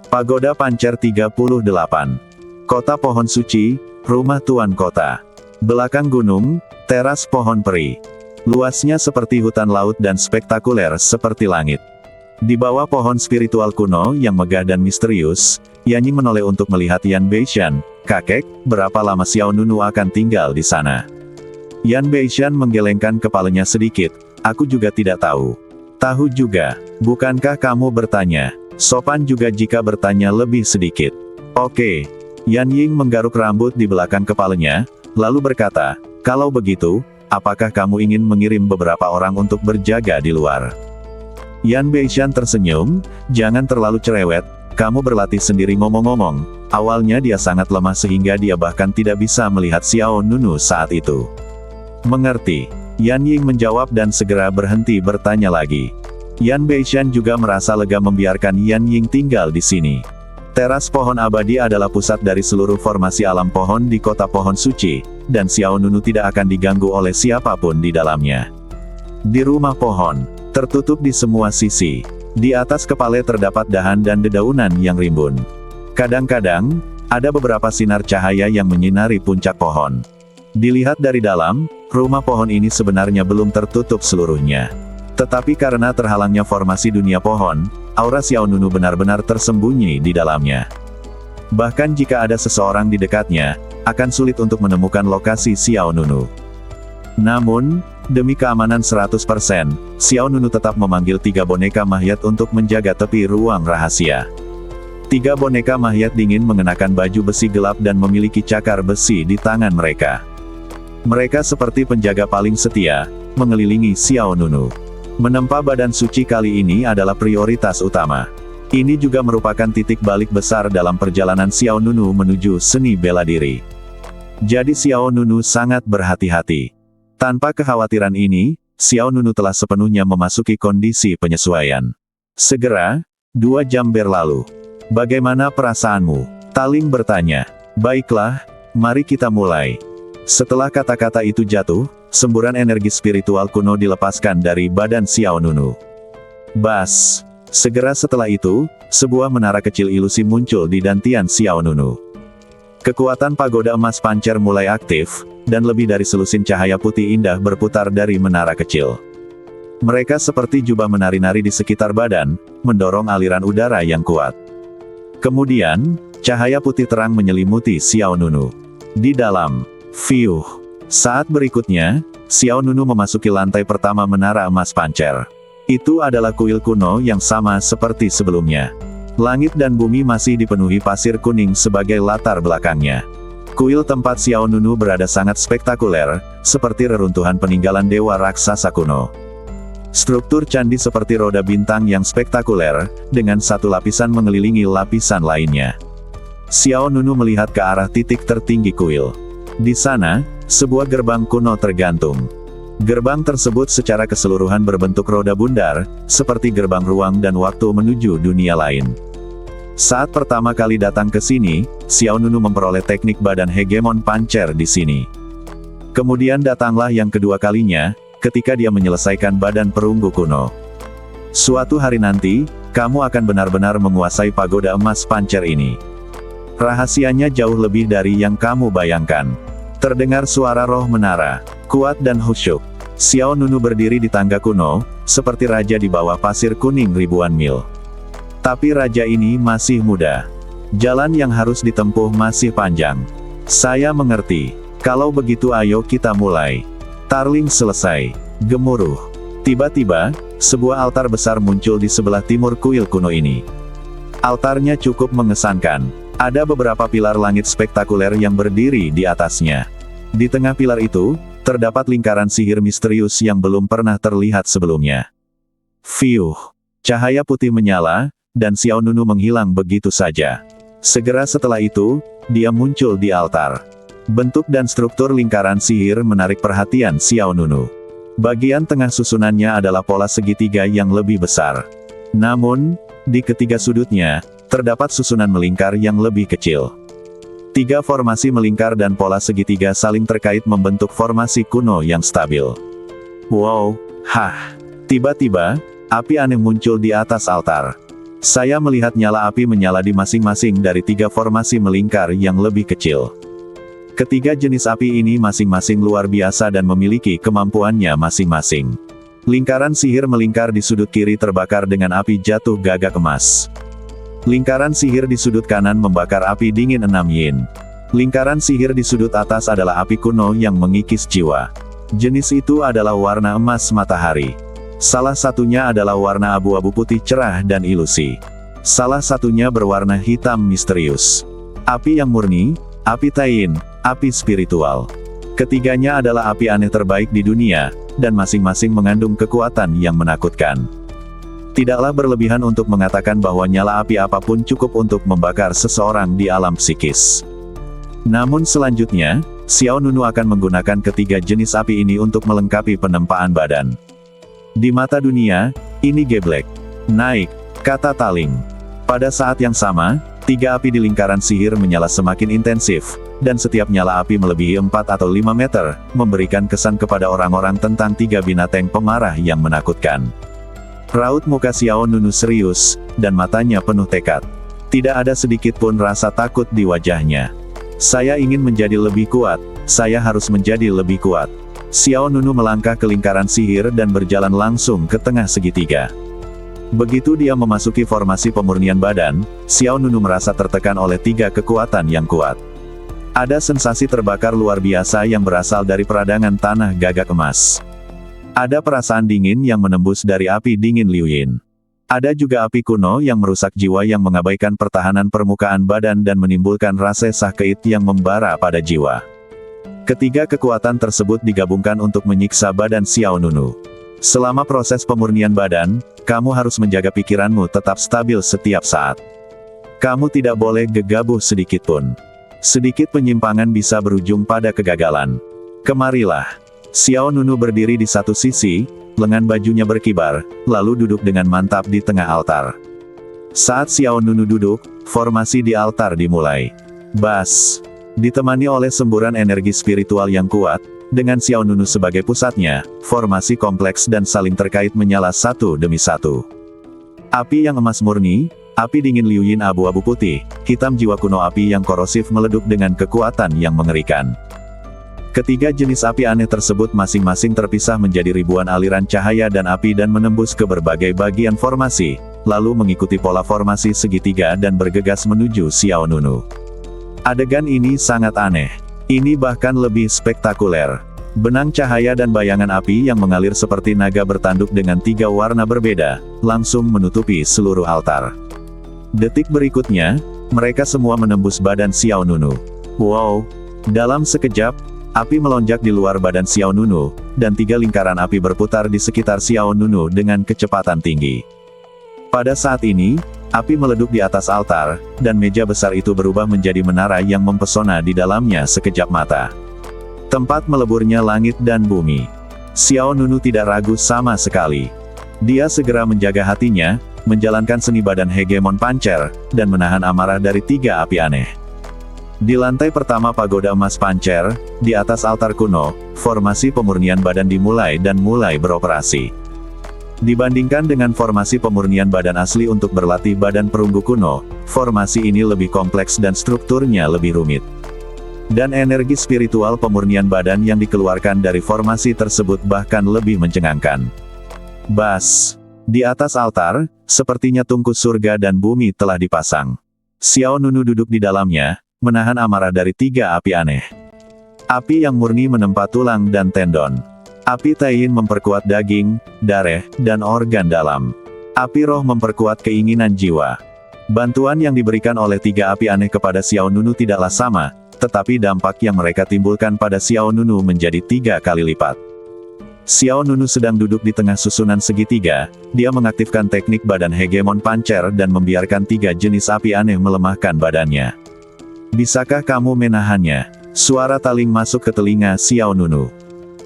Pagoda Pancer 38. Kota Pohon Suci, rumah Tuan Kota. Belakang gunung, teras pohon peri. Luasnya seperti hutan laut dan spektakuler seperti langit. Di bawah pohon spiritual kuno yang megah dan misterius, Yanying menoleh untuk melihat Yan Beishan. Kakek, berapa lama Xiao Nunu akan tinggal di sana? Yan Beishan menggelengkan kepalanya sedikit. Aku juga tidak tahu. Tahu juga, bukankah kamu bertanya? Sopan juga jika bertanya lebih sedikit. Oke. Yanying menggaruk rambut di belakang kepalanya, lalu berkata, kalau begitu, apakah kamu ingin mengirim beberapa orang untuk berjaga di luar? Yan Beishan tersenyum, jangan terlalu cerewet, kamu berlatih sendiri ngomong-ngomong. Awalnya dia sangat lemah sehingga dia bahkan tidak bisa melihat Xiao Nunu saat itu. Mengerti. Yanying menjawab dan segera berhenti bertanya lagi. Yan Beishan juga merasa lega membiarkan Yanying tinggal di sini. Teras pohon abadi adalah pusat dari seluruh formasi alam pohon di kota pohon suci, dan Xiao Nunu tidak akan diganggu oleh siapapun di dalamnya. Di rumah pohon, tertutup di semua sisi. Di atas kepala terdapat dahan dan dedaunan yang rimbun. Kadang-kadang, ada beberapa sinar cahaya yang menyinari puncak pohon. Dilihat dari dalam, rumah pohon ini sebenarnya belum tertutup seluruhnya. Tetapi karena terhalangnya formasi dunia pohon, aura Xiao Nunu benar-benar tersembunyi di dalamnya. Bahkan jika ada seseorang di dekatnya, akan sulit untuk menemukan lokasi Xiao Nunu. Namun, demi keamanan 100%, Xiao Nunu tetap memanggil 3 boneka mahyat untuk menjaga tepi ruang rahasia. 3 boneka mahyat dingin mengenakan baju besi gelap dan memiliki cakar besi di tangan mereka. Mereka seperti penjaga paling setia, mengelilingi Xiao Nunu. Menempa badan suci kali ini adalah prioritas utama. Ini juga merupakan titik balik besar dalam perjalanan Xiao Nunu menuju seni bela diri. Jadi Xiao Nunu sangat berhati-hati. Tanpa kekhawatiran ini, Xiao Nunu telah sepenuhnya memasuki kondisi penyesuaian. Segera, 2 jam berlalu. Bagaimana perasaanmu? Taling bertanya. Baiklah, mari kita mulai. Setelah kata-kata itu jatuh, semburan energi spiritual kuno dilepaskan dari badan Xiao Nunu. Bas. Segera setelah itu, sebuah menara kecil ilusi muncul di dantian Xiao Nunu. Kekuatan pagoda emas pancer mulai aktif, dan lebih dari selusin cahaya putih indah berputar dari menara kecil. Mereka seperti jubah menari-nari di sekitar badan, mendorong aliran udara yang kuat. Kemudian, cahaya putih terang menyelimuti Xiao Nunu. Di dalam, fiuh. Saat berikutnya, Xiao Nunu memasuki lantai pertama menara emas pancer. Itu adalah kuil kuno yang sama seperti sebelumnya. Langit dan bumi masih dipenuhi pasir kuning sebagai latar belakangnya. Kuil tempat Xiao Nunu berada sangat spektakuler, seperti reruntuhan peninggalan dewa raksasa kuno. Struktur candi seperti roda bintang yang spektakuler, dengan satu lapisan mengelilingi lapisan lainnya. Xiao Nunu melihat ke arah titik tertinggi kuil. Di sana, sebuah gerbang kuno tergantung. Gerbang tersebut secara keseluruhan berbentuk roda bundar, seperti gerbang ruang dan waktu menuju dunia lain. Saat pertama kali datang ke sini, Xiao Nunu memperoleh teknik badan hegemon pancer di sini. Kemudian datanglah yang kedua kalinya, ketika dia menyelesaikan badan perunggu kuno. Suatu hari nanti, kamu akan benar-benar menguasai pagoda emas pancer ini. Rahasianya jauh lebih dari yang kamu bayangkan. Terdengar suara roh menara, kuat dan khusyuk. Xiao Nunu berdiri di tangga kuno, seperti raja di bawah pasir kuning ribuan mil. Tapi raja ini masih muda. Jalan yang harus ditempuh masih panjang. Saya mengerti. Kalau begitu ayo kita mulai. Tarling selesai. Gemuruh. Tiba-tiba, sebuah altar besar muncul di sebelah timur kuil kuno ini. Altarnya cukup mengesankan. Ada beberapa pilar langit spektakuler yang berdiri di atasnya. Di tengah pilar itu, terdapat lingkaran sihir misterius yang belum pernah terlihat sebelumnya. Fiuh. Cahaya putih menyala, dan Xiao Nunu menghilang begitu saja. Segera setelah itu, dia muncul di altar. Bentuk dan struktur lingkaran sihir menarik perhatian Xiao Nunu. Bagian tengah susunannya adalah pola segitiga yang lebih besar. Namun, di ketiga sudutnya, terdapat susunan melingkar yang lebih kecil. 3 formasi melingkar dan pola segitiga saling terkait membentuk formasi kuno yang stabil. Wow, hah. Tiba-tiba, api aneh muncul di atas altar. Saya melihat nyala api menyala di masing-masing dari 3 formasi melingkar yang lebih kecil. Ketiga jenis api ini masing-masing luar biasa dan memiliki kemampuannya masing-masing. Lingkaran sihir melingkar di sudut kiri terbakar dengan api jatuh gagak emas. Lingkaran sihir di sudut kanan membakar api dingin 6 yin. Lingkaran sihir di sudut atas adalah api kuno yang mengikis jiwa. Jenis itu adalah warna emas matahari. Salah satunya adalah warna abu-abu putih cerah dan ilusi. Salah satunya berwarna hitam misterius. Api yang murni, api tain, api spiritual. Ketiganya adalah api aneh terbaik di dunia, dan masing-masing mengandung kekuatan yang menakutkan. Tidaklah berlebihan untuk mengatakan bahwa nyala api apapun cukup untuk membakar seseorang di alam psikis. Namun selanjutnya, Xiao Nunu akan menggunakan ketiga jenis api ini untuk melengkapi penempaan badan. Di mata dunia, ini geblek. Naik, kata Taling. Pada saat yang sama, 3 api di lingkaran sihir menyala semakin intensif, dan setiap nyala api melebihi 4 atau 5 meter, memberikan kesan kepada orang-orang tentang 3 binatang pemarah yang menakutkan. Raut muka Xiao Nunu serius, dan matanya penuh tekad. Tidak ada sedikit pun rasa takut di wajahnya. Saya ingin menjadi lebih kuat, saya harus menjadi lebih kuat. Xiao Nunu melangkah ke lingkaran sihir dan berjalan langsung ke tengah segitiga. Begitu dia memasuki formasi pemurnian badan, Xiao Nunu merasa tertekan oleh 3 kekuatan yang kuat. Ada sensasi terbakar luar biasa yang berasal dari peradangan tanah gagak emas. Ada perasaan dingin yang menembus dari api dingin Liu Yin. Ada juga api kuno yang merusak jiwa yang mengabaikan pertahanan permukaan badan dan menimbulkan rasa sakit yang membara pada jiwa. Ketiga kekuatan tersebut digabungkan untuk menyiksa badan Xiao Nunu. Selama proses pemurnian badan, kamu harus menjaga pikiranmu tetap stabil setiap saat. Kamu tidak boleh gegabah sedikit pun. Sedikit penyimpangan bisa berujung pada kegagalan. Kemarilah. Xiao Nunu berdiri di satu sisi, lengan bajunya berkibar, lalu duduk dengan mantap di tengah altar. Saat Xiao Nunu duduk, formasi di altar dimulai. Bas. Ditemani oleh semburan energi spiritual yang kuat, dengan Xiao Nunu sebagai pusatnya, formasi kompleks dan saling terkait menyala satu demi satu. Api yang emas murni, api dingin Liu Yin abu-abu putih, hitam jiwa kuno api yang korosif meleduk dengan kekuatan yang mengerikan. Ketiga jenis api aneh tersebut masing-masing terpisah menjadi ribuan aliran cahaya dan api dan menembus ke berbagai bagian formasi, lalu mengikuti pola formasi segitiga dan bergegas menuju Xiao Nunu. Adegan ini sangat aneh. Ini bahkan lebih spektakuler. Benang cahaya dan bayangan api yang mengalir seperti naga bertanduk dengan 3 warna berbeda, langsung menutupi seluruh altar. Detik berikutnya, mereka semua menembus badan Xiao Nunu. Wow! Dalam sekejap, api melonjak di luar badan Xiao Nunu, dan 3 lingkaran api berputar di sekitar Xiao Nunu dengan kecepatan tinggi. Pada saat ini, api meleduk di atas altar, dan meja besar itu berubah menjadi menara yang mempesona di dalamnya sekejap mata. Tempat meleburnya langit dan bumi. Xiao Nunu tidak ragu sama sekali. Dia segera menjaga hatinya, menjalankan seni badan hegemon pancer, dan menahan amarah dari 3 api aneh. Di lantai pertama pagoda emas pancer, di atas altar kuno, formasi pemurnian badan dimulai dan mulai beroperasi. Dibandingkan dengan formasi pemurnian badan asli untuk berlatih badan perunggu kuno, formasi ini lebih kompleks dan strukturnya lebih rumit. Dan energi spiritual pemurnian badan yang dikeluarkan dari formasi tersebut bahkan lebih mencengangkan. Bas. Di atas altar, sepertinya tungku surga dan bumi telah dipasang. Xiao Nunu duduk di dalamnya, menahan amarah dari 3 api aneh. Api yang murni menempa tulang dan tendon. Api tain memperkuat daging, darah, dan organ dalam. Api roh memperkuat keinginan jiwa. Bantuan yang diberikan oleh 3 api aneh kepada Xiao Nunu tidaklah sama, tetapi dampak yang mereka timbulkan pada Xiao Nunu menjadi 3 kali lipat. Xiao Nunu sedang duduk di tengah susunan segitiga, dia mengaktifkan teknik badan hegemon pancer dan membiarkan 3 jenis api aneh melemahkan badannya. Bisakah kamu menahannya? Suara Taling masuk ke telinga Xiao Nunu.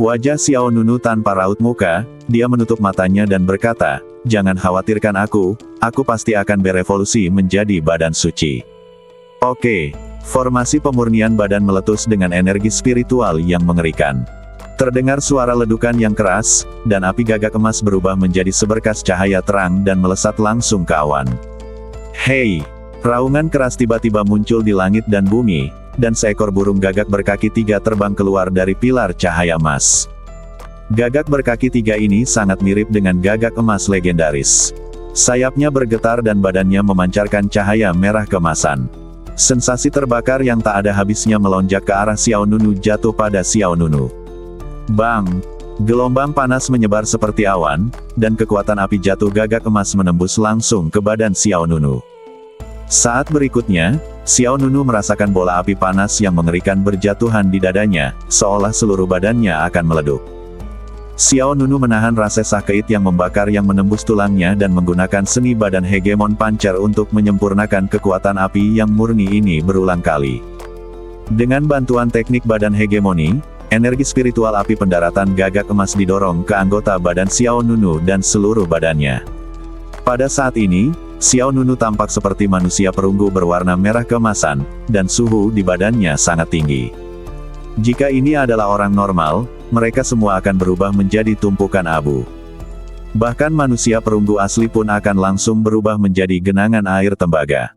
Wajah Xiao Nunu tanpa raut muka, dia menutup matanya dan berkata, "Jangan khawatirkan aku pasti akan berevolusi menjadi badan suci." Oke, formasi pemurnian badan meletus dengan energi spiritual yang mengerikan. Terdengar suara ledukan yang keras, dan api gagak emas berubah menjadi seberkas cahaya terang dan melesat langsung ke awan. Hei! Raungan keras tiba-tiba muncul di langit dan bumi, dan seekor burung gagak berkaki 3 terbang keluar dari pilar cahaya emas. Gagak berkaki 3 ini sangat mirip dengan gagak emas legendaris. Sayapnya bergetar dan badannya memancarkan cahaya merah keemasan. Sensasi terbakar yang tak ada habisnya melonjak ke arah Xiao Nunu jatuh pada Xiao Nunu. Bang! Gelombang panas menyebar seperti awan, dan kekuatan api jatuh gagak emas menembus langsung ke badan Xiao Nunu. Saat berikutnya, Xiao Nunu merasakan bola api panas yang mengerikan berjatuhan di dadanya, seolah seluruh badannya akan meleduk. Xiao Nunu menahan rasa sakit yang membakar yang menembus tulangnya dan menggunakan seni badan hegemon pancer untuk menyempurnakan kekuatan api yang murni ini berulang kali. Dengan bantuan teknik badan hegemoni, energi spiritual api pendaratan gagak emas didorong ke anggota badan Xiao Nunu dan seluruh badannya. Pada saat ini, Xiao Nunu tampak seperti manusia perunggu berwarna merah keemasan, dan suhu di badannya sangat tinggi. Jika ini adalah orang normal, mereka semua akan berubah menjadi tumpukan abu. Bahkan manusia perunggu asli pun akan langsung berubah menjadi genangan air tembaga.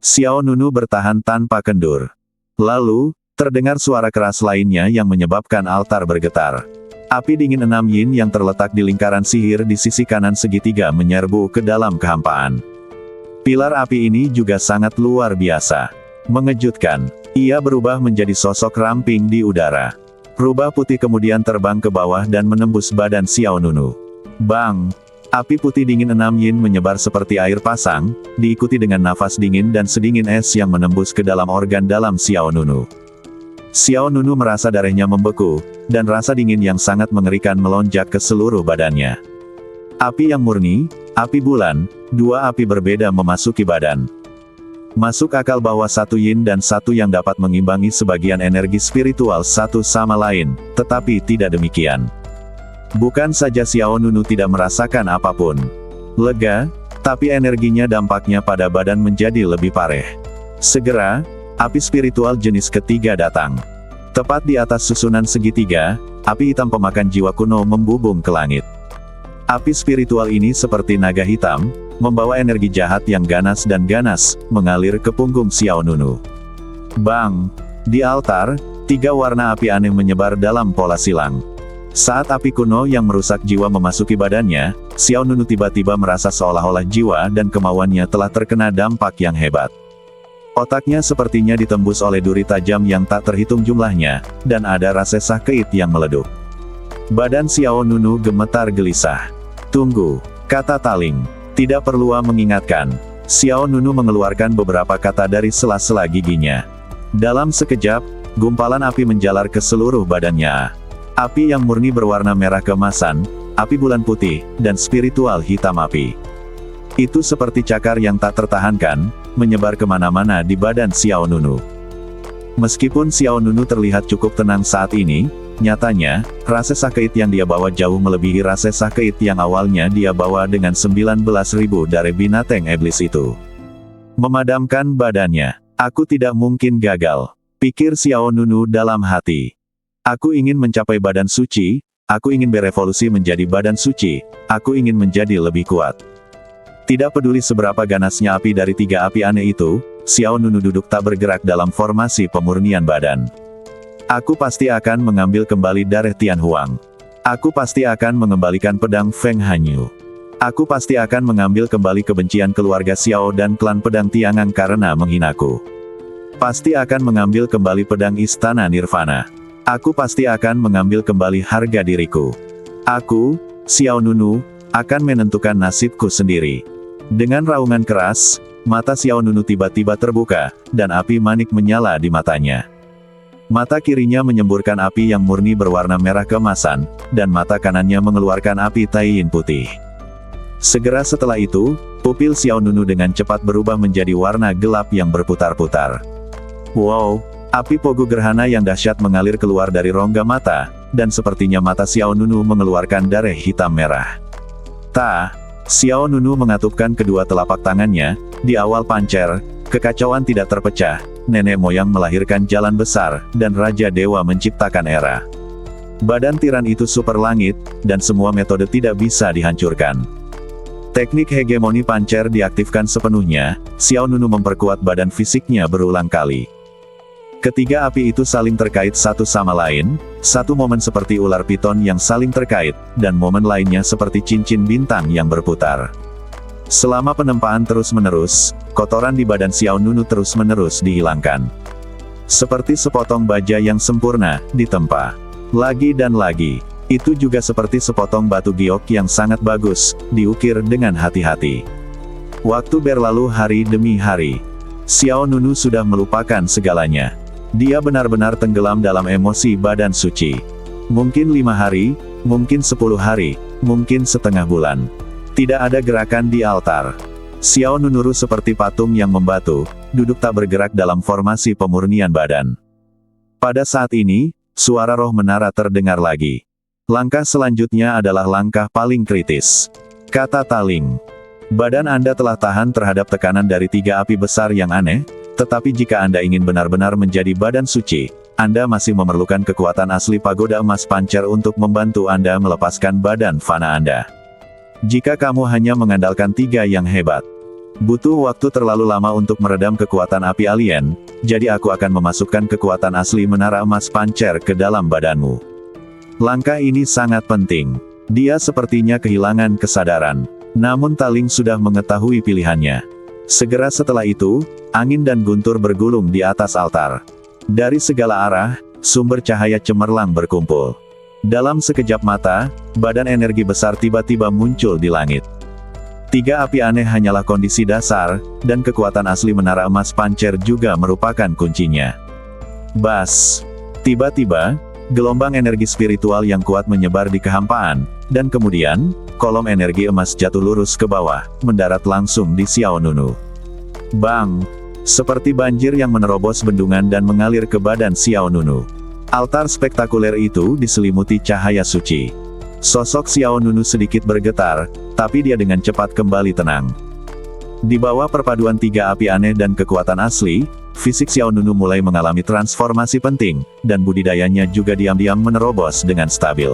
Xiao Nunu bertahan tanpa kendur. Lalu, terdengar suara keras lainnya yang menyebabkan altar bergetar. Api dingin 6 yin yang terletak di lingkaran sihir di sisi kanan segitiga menyerbu ke dalam kehampaan. Pilar api ini juga sangat luar biasa. Mengejutkan, ia berubah menjadi sosok ramping di udara. Rubah putih kemudian terbang ke bawah dan menembus badan Xiao Nunu. Bang! Api putih dingin 6 yin menyebar seperti air pasang, diikuti dengan nafas dingin dan sedingin es yang menembus ke dalam organ dalam Xiao Nunu. Xiao Nunu merasa darahnya membeku, dan rasa dingin yang sangat mengerikan melonjak ke seluruh badannya. Api yang murni, api bulan, 2 api berbeda memasuki badan. Masuk akal bahwa 1 yin dan 1 yang dapat mengimbangi sebagian energi spiritual satu sama lain, tetapi tidak demikian. Bukan saja Xiao Nunu tidak merasakan apapun. Lega, tapi energinya dampaknya pada badan menjadi lebih pareh. Segera, api spiritual jenis ketiga datang. Tepat di atas susunan segitiga, api hitam pemakan jiwa kuno membubung ke langit. Api spiritual ini seperti naga hitam, membawa energi jahat yang ganas dan ganas, mengalir ke punggung Xiao Nunu. Bang! Di altar, 3 warna api aneh menyebar dalam pola silang. Saat api kuno yang merusak jiwa memasuki badannya, Xiao Nunu tiba-tiba merasa seolah-olah jiwa dan kemauannya telah terkena dampak yang hebat. Otaknya sepertinya ditembus oleh duri tajam yang tak terhitung jumlahnya, dan ada rasa sakit yang meleduk. Badan Xiao Nunu gemetar gelisah. Tunggu, kata Taling. Tidak perlu mengingatkan. Xiao Nunu mengeluarkan beberapa kata dari sela-sela giginya. Dalam sekejap, gumpalan api menjalar ke seluruh badannya. Api yang murni berwarna merah keemasan, api bulan putih, dan spiritual hitam api. Itu seperti cakar yang tak tertahankan, menyebar kemana-mana di badan Xiao Nunu. Meskipun Xiao Nunu terlihat cukup tenang saat ini, nyatanya, rasa sakit yang dia bawa jauh melebihi rasa sakit yang awalnya dia bawa dengan 19.000 dari binatang iblis itu. Memadamkan badannya. Aku tidak mungkin gagal, pikir Xiao Nunu dalam hati. Aku ingin mencapai badan suci, aku ingin berevolusi menjadi badan suci, aku ingin menjadi lebih kuat. Tidak peduli seberapa ganasnya api dari 3 api aneh itu, Xiao Nunu duduk tak bergerak dalam formasi pemurnian badan. Aku pasti akan mengambil kembali darah Tian Huang. Aku pasti akan mengembalikan pedang Feng Hanyu. Aku pasti akan mengambil kembali kebencian keluarga Xiao dan klan pedang Tiangang karena menghinaku. Pasti akan mengambil kembali pedang Istana Nirvana. Aku pasti akan mengambil kembali harga diriku. Aku, Xiao Nunu, akan menentukan nasibku sendiri. Dengan raungan keras, mata Xiao Nunu tiba-tiba terbuka, dan api manik menyala di matanya. Mata kirinya menyemburkan api yang murni berwarna merah keemasan, dan mata kanannya mengeluarkan api taiyin putih. Segera setelah itu, pupil Xiao Nunu dengan cepat berubah menjadi warna gelap yang berputar-putar. Wow! Api pogo gerhana yang dahsyat mengalir keluar dari rongga mata, dan sepertinya mata Xiao Nunu mengeluarkan darah hitam merah. Xiao Nunu mengatupkan kedua telapak tangannya, di awal pancer, kekacauan tidak terpecah, nenek moyang melahirkan jalan besar, dan Raja Dewa menciptakan era. Badan tiran itu super langit, dan semua metode tidak bisa dihancurkan. Teknik hegemoni pancer diaktifkan sepenuhnya, Xiao Nunu memperkuat badan fisiknya berulang kali. Ketiga api itu saling terkait satu sama lain, satu momen seperti ular piton yang saling terkait, dan momen lainnya seperti cincin bintang yang berputar. Selama penempaan terus-menerus, kotoran di badan Xiao Nunu terus-menerus dihilangkan. Seperti sepotong baja yang sempurna, ditempa. Lagi dan lagi. Itu juga seperti sepotong batu giok yang sangat bagus, diukir dengan hati-hati. Waktu berlalu hari demi hari. Xiao Nunu sudah melupakan segalanya. Dia benar-benar tenggelam dalam emosi badan suci. Mungkin 5 hari, mungkin 10 hari, mungkin setengah bulan. Tidak ada gerakan di altar. Xiao Nunu seperti patung yang membatu, duduk tak bergerak dalam formasi pemurnian badan. Pada saat ini, suara roh menara terdengar lagi. Langkah selanjutnya adalah langkah paling kritis. Kata Taling. Badan Anda telah tahan terhadap tekanan dari 3 api besar yang aneh, tetapi jika Anda ingin benar-benar menjadi badan suci, Anda masih memerlukan kekuatan asli pagoda emas pancer untuk membantu Anda melepaskan badan fana Anda. Jika kamu hanya mengandalkan 3 yang hebat, butuh waktu terlalu lama untuk meredam kekuatan api alien, jadi aku akan memasukkan kekuatan asli menara emas pancer ke dalam badanmu. Langkah ini sangat penting. Dia sepertinya kehilangan kesadaran. Namun Taling sudah mengetahui pilihannya. Segera setelah itu, angin dan guntur bergulung di atas altar. Dari segala arah, sumber cahaya cemerlang berkumpul. Dalam sekejap mata, badan energi besar tiba-tiba muncul di langit. 3 api aneh hanyalah kondisi dasar, dan kekuatan asli menara emas pancer juga merupakan kuncinya. Bas! Tiba-tiba, gelombang energi spiritual yang kuat menyebar di kehampaan, dan kemudian, kolom energi emas jatuh lurus ke bawah, mendarat langsung di Xiao Nunu. Bang! Seperti banjir yang menerobos bendungan dan mengalir ke badan Xiao Nunu. Altar spektakuler itu diselimuti cahaya suci. Sosok Xiao Nunu sedikit bergetar, tapi dia dengan cepat kembali tenang. Di bawah perpaduan 3 api aneh dan kekuatan asli, fisik Xiao Nunu mulai mengalami transformasi penting, dan budidayanya juga diam-diam menerobos dengan stabil.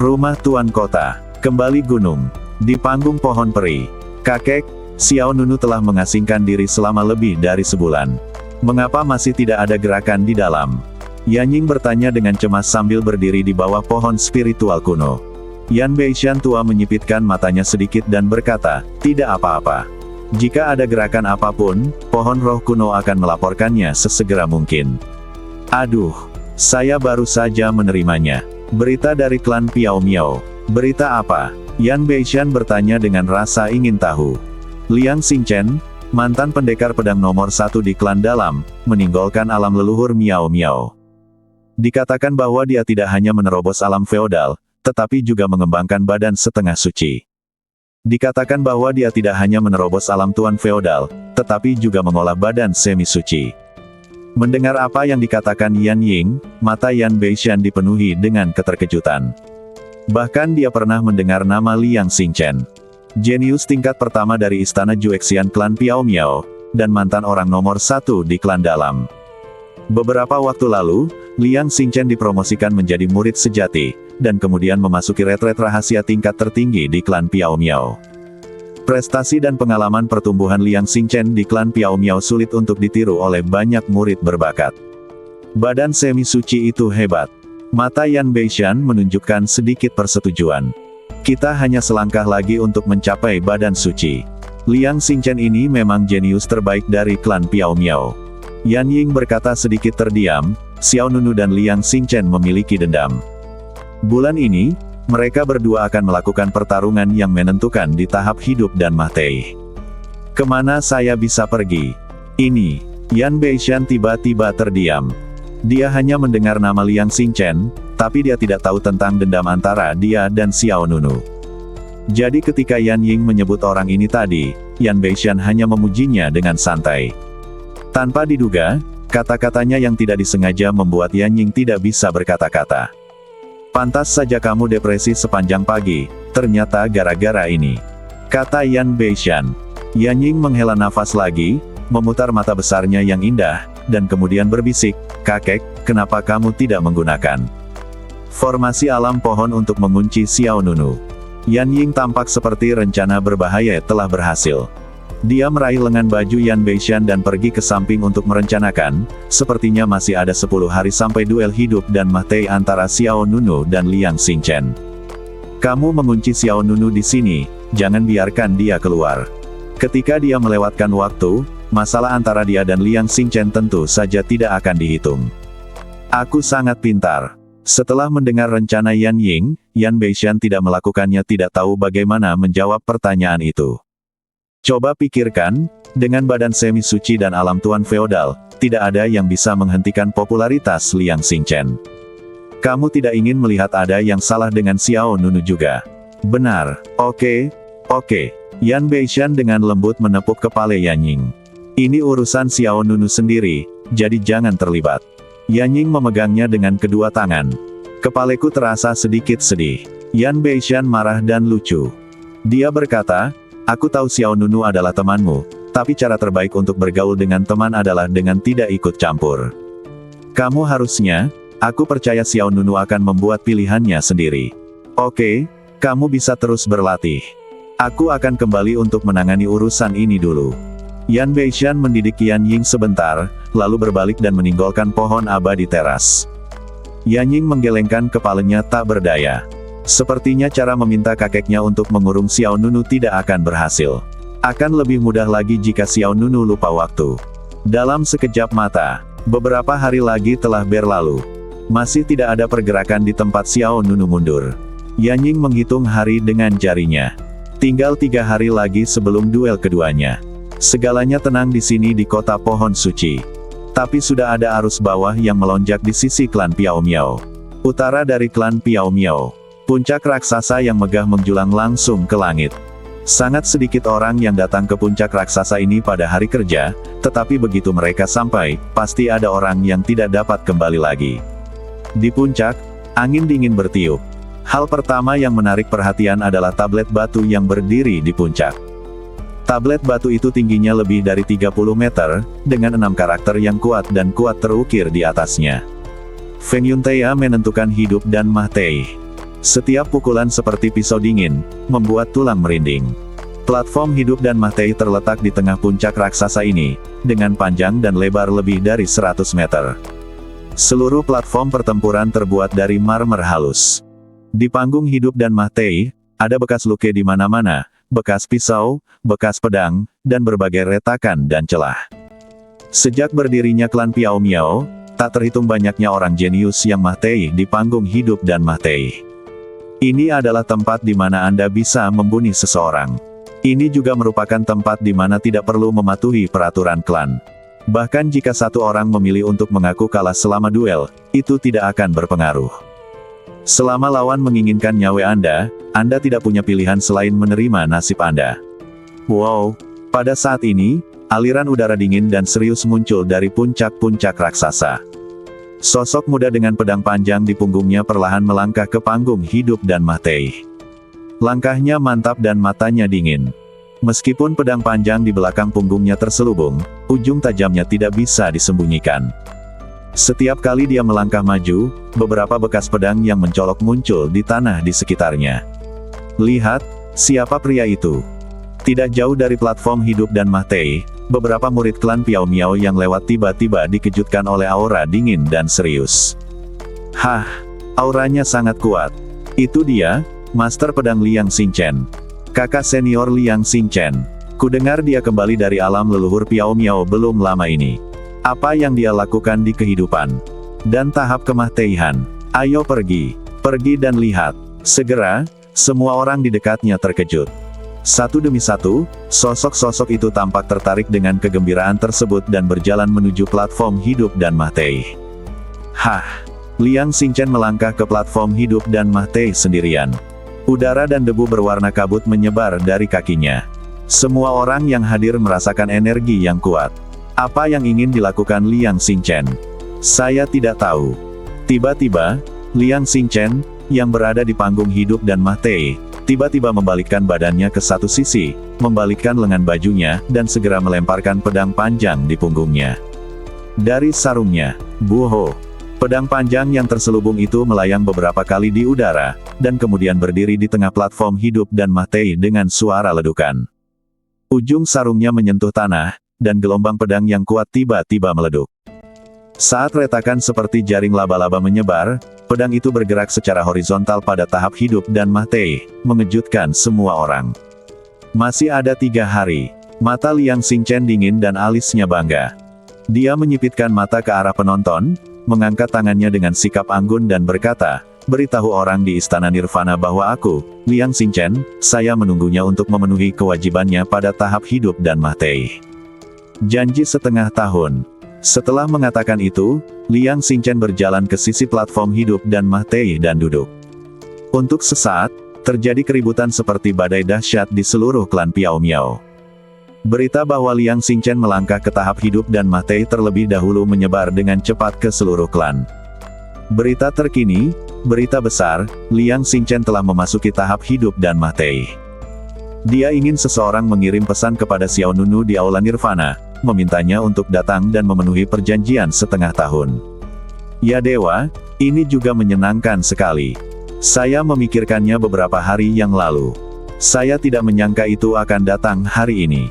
Rumah Tuan Kota. Kembali gunung. Di panggung pohon peri. Kakek, Xiao Nunu telah mengasingkan diri selama lebih dari sebulan. Mengapa masih tidak ada gerakan di dalam? Yanying bertanya dengan cemas sambil berdiri di bawah pohon spiritual kuno. Yan Beishan tua menyipitkan matanya sedikit dan berkata, tidak apa-apa. Jika ada gerakan apapun, pohon roh kuno akan melaporkannya sesegera mungkin. Aduh, saya baru saja menerimanya. Berita dari klan Piao Miao. Berita apa? Yan Beishan bertanya dengan rasa ingin tahu. Liang Xingchen, mantan pendekar pedang nomor 1 di klan dalam, meninggalkan alam leluhur Miao Miao. Dikatakan bahwa dia tidak hanya menerobos alam feodal, tetapi juga mengembangkan badan setengah suci. Dikatakan bahwa dia tidak hanya menerobos alam tuan feodal, tetapi juga mengolah badan semi-suci. Mendengar apa yang dikatakan Yan Ying, mata Yan Beishan dipenuhi dengan keterkejutan. Bahkan dia pernah mendengar nama Liang Xingchen. Jenius tingkat pertama dari istana Juexian klan Piao Miao, dan mantan orang nomor 1 di klan dalam. Beberapa waktu lalu, Liang Xingchen dipromosikan menjadi murid sejati, dan kemudian memasuki retret rahasia tingkat tertinggi di klan Piao Miao. Prestasi dan pengalaman pertumbuhan Liang Xingchen di klan Piao Miao sulit untuk ditiru oleh banyak murid berbakat. Badan semi-suci itu hebat. Mata Yan Beishan menunjukkan sedikit persetujuan. Kita hanya selangkah lagi untuk mencapai badan suci. Liang Xingchen ini memang jenius terbaik dari klan Piao Miao. Yan Ying berkata sedikit terdiam, Xiao Nunu dan Liang Xingchen memiliki dendam. Bulan ini, mereka berdua akan melakukan pertarungan yang menentukan di tahap hidup dan mati. Kemana saya bisa pergi? Ini, Yan Beishan tiba-tiba terdiam. Dia hanya mendengar nama Liang Xingchen, tapi dia tidak tahu tentang dendam antara dia dan Xiao Nunu. Jadi ketika Yan Ying menyebut orang ini tadi, Yan Beishan hanya memujinya dengan santai. Tanpa diduga, kata-katanya yang tidak disengaja membuat Yan Ying tidak bisa berkata-kata. Pantas saja kamu depresi sepanjang pagi, ternyata gara-gara ini. Kata Yan Beishan. Yan Ying menghela nafas lagi, memutar mata besarnya yang indah, dan kemudian berbisik, kakek, kenapa kamu tidak menggunakan formasi alam pohon untuk mengunci Xiao Nunu? Yan Ying tampak seperti rencana berbahaya telah berhasil. Dia meraih lengan baju Yan Beishan dan pergi ke samping untuk merencanakan, sepertinya masih ada 10 hari sampai duel hidup dan mati antara Xiao Nunu dan Liang Xingchen. Kamu mengunci Xiao Nunu di sini, jangan biarkan dia keluar. Ketika dia melewatkan waktu, masalah antara dia dan Liang Xingchen tentu saja tidak akan dihitung. Aku sangat pintar. Setelah mendengar rencana Yan Ying, Yan Beishan tidak melakukannya, tidak tahu bagaimana menjawab pertanyaan itu. Coba pikirkan, dengan badan semi suci dan alam tuan feodal, tidak ada yang bisa menghentikan popularitas Liang Xingchen. Kamu tidak ingin melihat ada yang salah dengan Xiao Nunu juga. Benar, oke. Yan Beishan dengan lembut menepuk kepala Yan Ying. Ini urusan Xiao Nunu sendiri, jadi jangan terlibat. Yan Ying memegangnya dengan kedua tangan. Kepalaku terasa sedikit sedih. Yan Beishan marah dan lucu. Dia berkata, aku tahu Xiao Nunu adalah temanmu, tapi cara terbaik untuk bergaul dengan teman adalah dengan tidak ikut campur. Kamu harusnya, aku percaya Xiao Nunu akan membuat pilihannya sendiri. Oke, kamu bisa terus berlatih. Aku akan kembali untuk menangani urusan ini dulu. Yan Beishan mendidik Yan Ying sebentar, lalu berbalik dan meninggalkan pohon aba di teras. Yan Ying menggelengkan kepalanya tak berdaya. Sepertinya cara meminta kakeknya untuk mengurung Xiao Nunu tidak akan berhasil. Akan lebih mudah lagi jika Xiao Nunu lupa waktu. Dalam sekejap mata, beberapa hari lagi telah berlalu. Masih tidak ada pergerakan di tempat Xiao Nunu mundur. Yan Ying menghitung hari dengan jarinya. Tinggal 3 hari lagi sebelum duel keduanya. Segalanya tenang di sini di kota pohon suci. Tapi sudah ada arus bawah yang melonjak di sisi klan Piao Miao. Utara dari klan Piao Miao, puncak raksasa yang megah menjulang langsung ke langit. Sangat sedikit orang yang datang ke puncak raksasa ini pada hari kerja, tetapi begitu mereka sampai, pasti ada orang yang tidak dapat kembali lagi. Di puncak, angin dingin bertiup. Hal pertama yang menarik perhatian adalah tablet batu yang berdiri di puncak. Tablet batu itu tingginya lebih dari 30 meter, dengan 6 karakter yang kuat dan kuat terukir di atasnya. Feng Yuntai menentukan hidup dan mati. Setiap pukulan seperti pisau dingin, membuat tulang merinding. Platform hidup dan mati terletak di tengah puncak raksasa ini, dengan panjang dan lebar lebih dari 100 meter. Seluruh platform pertempuran terbuat dari marmer halus. Di panggung hidup dan mati, ada bekas luka di mana-mana, bekas pisau, bekas pedang, dan berbagai retakan dan celah. Sejak berdirinya klan Piao Miao, tak terhitung banyaknya orang jenius yang mati di panggung hidup dan mati. Ini adalah tempat di mana Anda bisa membunuh seseorang. Ini juga merupakan tempat di mana tidak perlu mematuhi peraturan klan. Bahkan jika satu orang memilih untuk mengaku kalah selama duel, itu tidak akan berpengaruh. Selama lawan menginginkan nyawa Anda tidak punya pilihan selain menerima nasib Anda. Wow, pada saat ini, aliran udara dingin dan serius muncul dari puncak-puncak raksasa. Sosok muda dengan pedang panjang di punggungnya perlahan melangkah ke panggung hidup dan mati. Langkahnya mantap dan matanya dingin. Meskipun pedang panjang di belakang punggungnya terselubung, ujung tajamnya tidak bisa disembunyikan. Setiap kali dia melangkah maju, beberapa bekas pedang yang mencolok muncul di tanah di sekitarnya. Lihat, siapa pria itu? Tidak jauh dari platform hidup dan mati, beberapa murid klan Piao Miao yang lewat tiba-tiba dikejutkan oleh aura dingin dan serius. Hah, auranya sangat kuat. Itu dia, Master Pedang Liang Xingchen. Kakak senior Liang Xingchen. Kudengar dia kembali dari alam leluhur Piao Miao belum lama ini. Apa yang dia lakukan di kehidupan dan tahap kematian? Ayo pergi dan lihat. Segera, semua orang di dekatnya terkejut. Satu demi satu, sosok-sosok itu tampak tertarik dengan kegembiraan tersebut dan berjalan menuju platform hidup dan mati. Hah! Liang Xingchen melangkah ke platform hidup dan mati sendirian. Udara dan debu berwarna kabut menyebar dari kakinya. Semua orang yang hadir merasakan energi yang kuat. Apa yang ingin dilakukan Liang Xingchen? Saya tidak tahu. Tiba-tiba, Liang Xingchen, yang berada di panggung hidup dan mati, tiba-tiba membalikkan badannya ke satu sisi, membalikkan lengan bajunya, dan segera melemparkan pedang panjang di punggungnya. Dari sarungnya, buho, Pedang panjang yang terselubung itu melayang beberapa kali di udara, dan kemudian berdiri di tengah platform hidup dan mati dengan suara ledukan. Ujung sarungnya menyentuh tanah, dan gelombang pedang yang kuat tiba-tiba meleduk. Saat retakan seperti jaring laba-laba menyebar, pedang itu bergerak secara horizontal pada tahap hidup dan mati, mengejutkan semua orang. Masih ada 3 hari. Mata Liang Xingchen dingin dan alisnya bangga. Dia menyipitkan mata ke arah penonton, mengangkat tangannya dengan sikap anggun dan berkata, "Beritahu orang di Istana Nirvana bahwa aku, Liang Xingchen, saya menunggunya untuk memenuhi kewajibannya pada tahap hidup dan mati." Janji setengah tahun. Setelah mengatakan itu, Liang Xingchen berjalan ke sisi platform hidup dan mati dan duduk. Untuk sesaat, terjadi keributan seperti badai dahsyat di seluruh klan Piao Miao. Berita bahwa Liang Xingchen melangkah ke tahap hidup dan mati terlebih dahulu menyebar dengan cepat ke seluruh klan. Berita terkini, berita besar, Liang Xingchen telah memasuki tahap hidup dan mati. Dia ingin seseorang mengirim pesan kepada Xiao Nunu di Aula Nirvana, memintanya untuk datang dan memenuhi perjanjian setengah tahun. Ya dewa, ini juga menyenangkan sekali. Saya memikirkannya beberapa hari yang lalu. Saya tidak menyangka itu akan datang hari ini.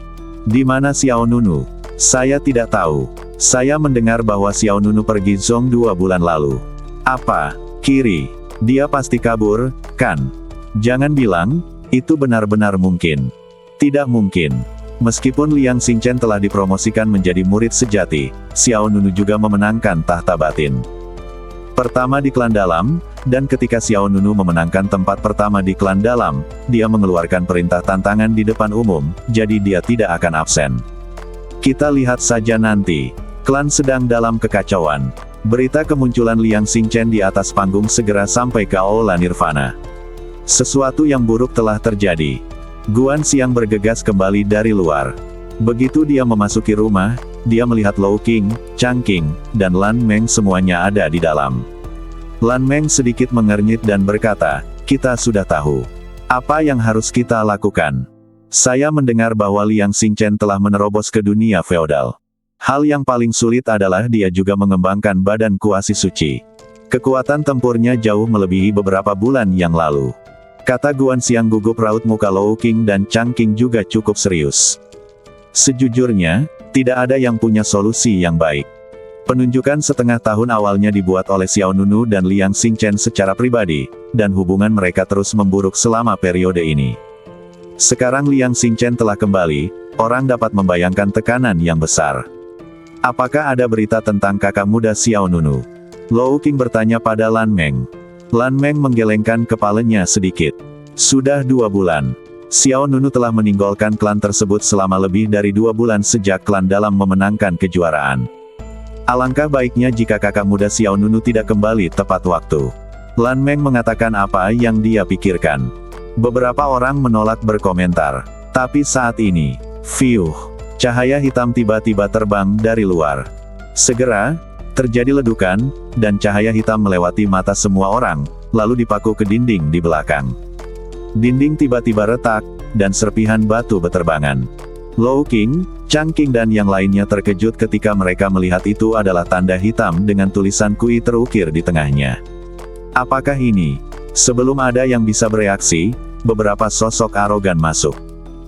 Di mana Xiao Nunu? Saya tidak tahu. Saya mendengar bahwa Xiao Nunu pergi Zong 2 bulan lalu. Apa? Kiri. Dia pasti kabur, kan? Jangan bilang, itu benar-benar mungkin. Tidak mungkin. Meskipun Liang Xingchen telah dipromosikan menjadi murid sejati, Xiao Nunu juga memenangkan tahta batin pertama di klan dalam, dan ketika Xiao Nunu memenangkan tempat pertama di klan dalam, dia mengeluarkan perintah tantangan di depan umum, jadi dia tidak akan absen. Kita lihat saja nanti. Klan sedang dalam kekacauan. Berita kemunculan Liang Xingchen di atas panggung segera sampai ke Aula Nirvana. Sesuatu yang buruk telah terjadi. Guan Xiang bergegas kembali dari luar. Begitu dia memasuki rumah, dia melihat Lou Qing, Chang Qing, dan Lan Meng semuanya ada di dalam. Lan Meng sedikit mengernyit dan berkata, "Kita sudah tahu. Apa yang harus kita lakukan? Saya mendengar bahwa Liang Xingchen telah menerobos ke dunia feodal. Hal yang paling sulit adalah dia juga mengembangkan badan kuasi suci. Kekuatan tempurnya jauh melebihi beberapa bulan yang lalu." Kata Guan Xiang gugup raut muka Lou Qing dan Chang Qing juga cukup serius. Sejujurnya, tidak ada yang punya solusi yang baik. Penunjukan setengah tahun awalnya dibuat oleh Xiao Nunu dan Liang Xingchen secara pribadi, dan hubungan mereka terus memburuk selama periode ini. Sekarang Liang Xingchen telah kembali, orang dapat membayangkan tekanan yang besar. Apakah ada berita tentang kakak muda Xiao Nunu? Lou Qing bertanya pada Lan Meng. Lan Meng menggelengkan kepalanya sedikit. Sudah 2 bulan. Xiao Nunu telah meninggalkan klan tersebut selama lebih dari 2 bulan sejak klan dalam memenangkan kejuaraan. Alangkah baiknya jika kakak muda Xiao Nunu tidak kembali tepat waktu. Lan Meng mengatakan apa yang dia pikirkan. Beberapa orang menolak berkomentar. Tapi saat ini, fiuh, cahaya hitam tiba-tiba terbang dari luar. Segera, terjadi ledukan, dan cahaya hitam melewati mata semua orang, lalu dipaku ke dinding di belakang. Dinding tiba-tiba retak, dan serpihan batu beterbangan. Lou Qing, Chang Qing dan yang lainnya terkejut ketika mereka melihat itu adalah tanda hitam dengan tulisan Kui terukir di tengahnya. Apakah ini? Sebelum ada yang bisa bereaksi, beberapa sosok arogan masuk.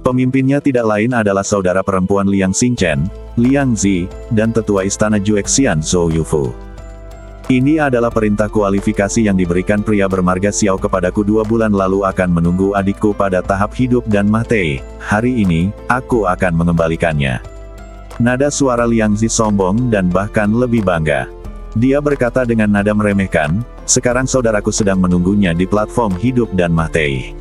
Pemimpinnya tidak lain adalah saudara perempuan Liang Xingchen, Liang Zi, dan tetua istana Juexian Zhou Yufu. Ini adalah perintah kualifikasi yang diberikan pria bermarga Xiao kepadaku 2 bulan lalu akan menunggu adikku pada tahap hidup dan mati. Hari ini, aku akan mengembalikannya. Nada suara Liang Zi sombong dan bahkan lebih bangga. Dia berkata dengan nada meremehkan, "Sekarang saudaraku sedang menunggunya di platform hidup dan mati."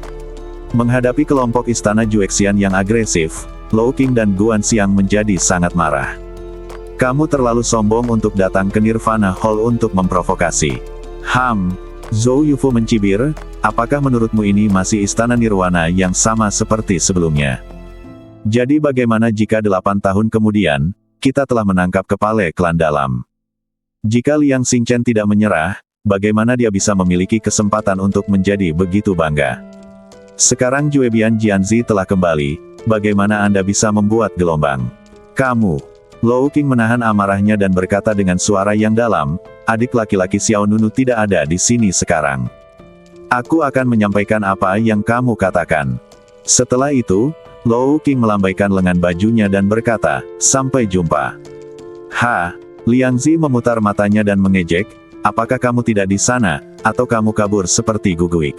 Menghadapi kelompok istana Juexian yang agresif, Lou Qing dan Guan Xiang menjadi sangat marah. "Kamu terlalu sombong untuk datang ke Nirvana Hall untuk memprovokasi." Zhou Yufu mencibir, "Apakah menurutmu ini masih istana Nirwana yang sama seperti sebelumnya? Jadi bagaimana jika 8 tahun kemudian, kita telah menangkap kepala klan dalam? Jika Liang Xingchen tidak menyerah, bagaimana dia bisa memiliki kesempatan untuk menjadi begitu bangga? Sekarang Juebian Jianzi telah kembali, bagaimana Anda bisa membuat gelombang? Kamu..." Lou Qing menahan amarahnya dan berkata dengan suara yang dalam, adik laki-laki Xiao Nunu tidak ada di sini sekarang. Aku akan menyampaikan apa yang kamu katakan. Setelah itu, Lou Qing melambaikan lengan bajunya dan berkata, sampai jumpa. Liang Zi memutar matanya dan mengejek, apakah kamu tidak di sana, atau kamu kabur seperti Guguik?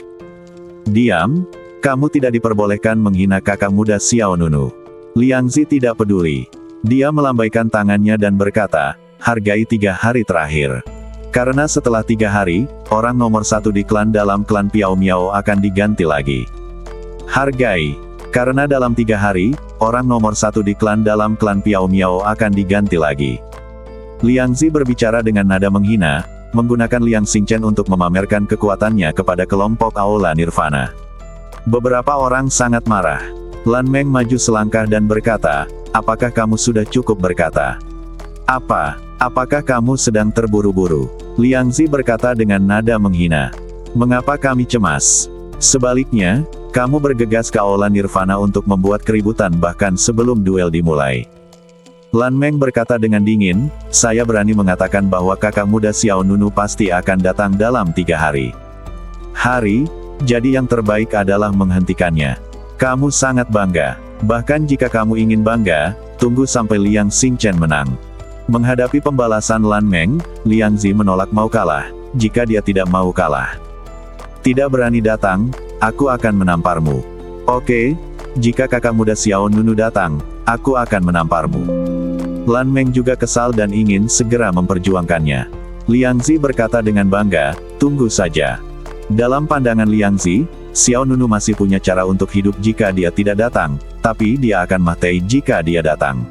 Diam, kamu tidak diperbolehkan menghina kakak muda Xiao Nunu. Liang Zi tidak peduli. Dia melambaikan tangannya dan berkata, hargai 3 hari terakhir. Karena setelah 3 hari, orang nomor 1 di klan dalam klan Piao Miao akan diganti lagi. Hargai. Karena dalam 3 hari, orang nomor 1 di klan dalam klan Piao Miao akan diganti lagi. Liang Zi berbicara dengan nada menghina, menggunakan Liang Xingchen untuk memamerkan kekuatannya kepada kelompok Aula Nirvana. Beberapa orang sangat marah. Lan Meng maju selangkah dan berkata, apakah kamu sudah cukup berkata? Apakah kamu sedang terburu-buru? Liang Zi berkata dengan nada menghina. Mengapa kami cemas? Sebaliknya, kamu bergegas ke Aula Nirvana untuk membuat keributan bahkan sebelum duel dimulai. Lan Meng berkata dengan dingin, saya berani mengatakan bahwa kakak muda Xiao Nunu pasti akan datang dalam 3 hari. Jadi yang terbaik adalah menghentikannya. Kamu sangat bangga. Bahkan jika kamu ingin bangga, tunggu sampai Liang Xingchen menang. Menghadapi pembalasan Lan Meng, Liang Zi menolak mau kalah, jika dia tidak mau kalah. Tidak berani datang, aku akan menamparmu. Oke, jika kakak muda Xiao Nunu datang, aku akan menamparmu. Lan Meng juga kesal dan ingin segera memperjuangkannya. Liang Zi berkata dengan bangga, tunggu saja. Dalam pandangan Liang Zi, Xiao Nunu masih punya cara untuk hidup jika dia tidak datang, tapi dia akan mati jika dia datang.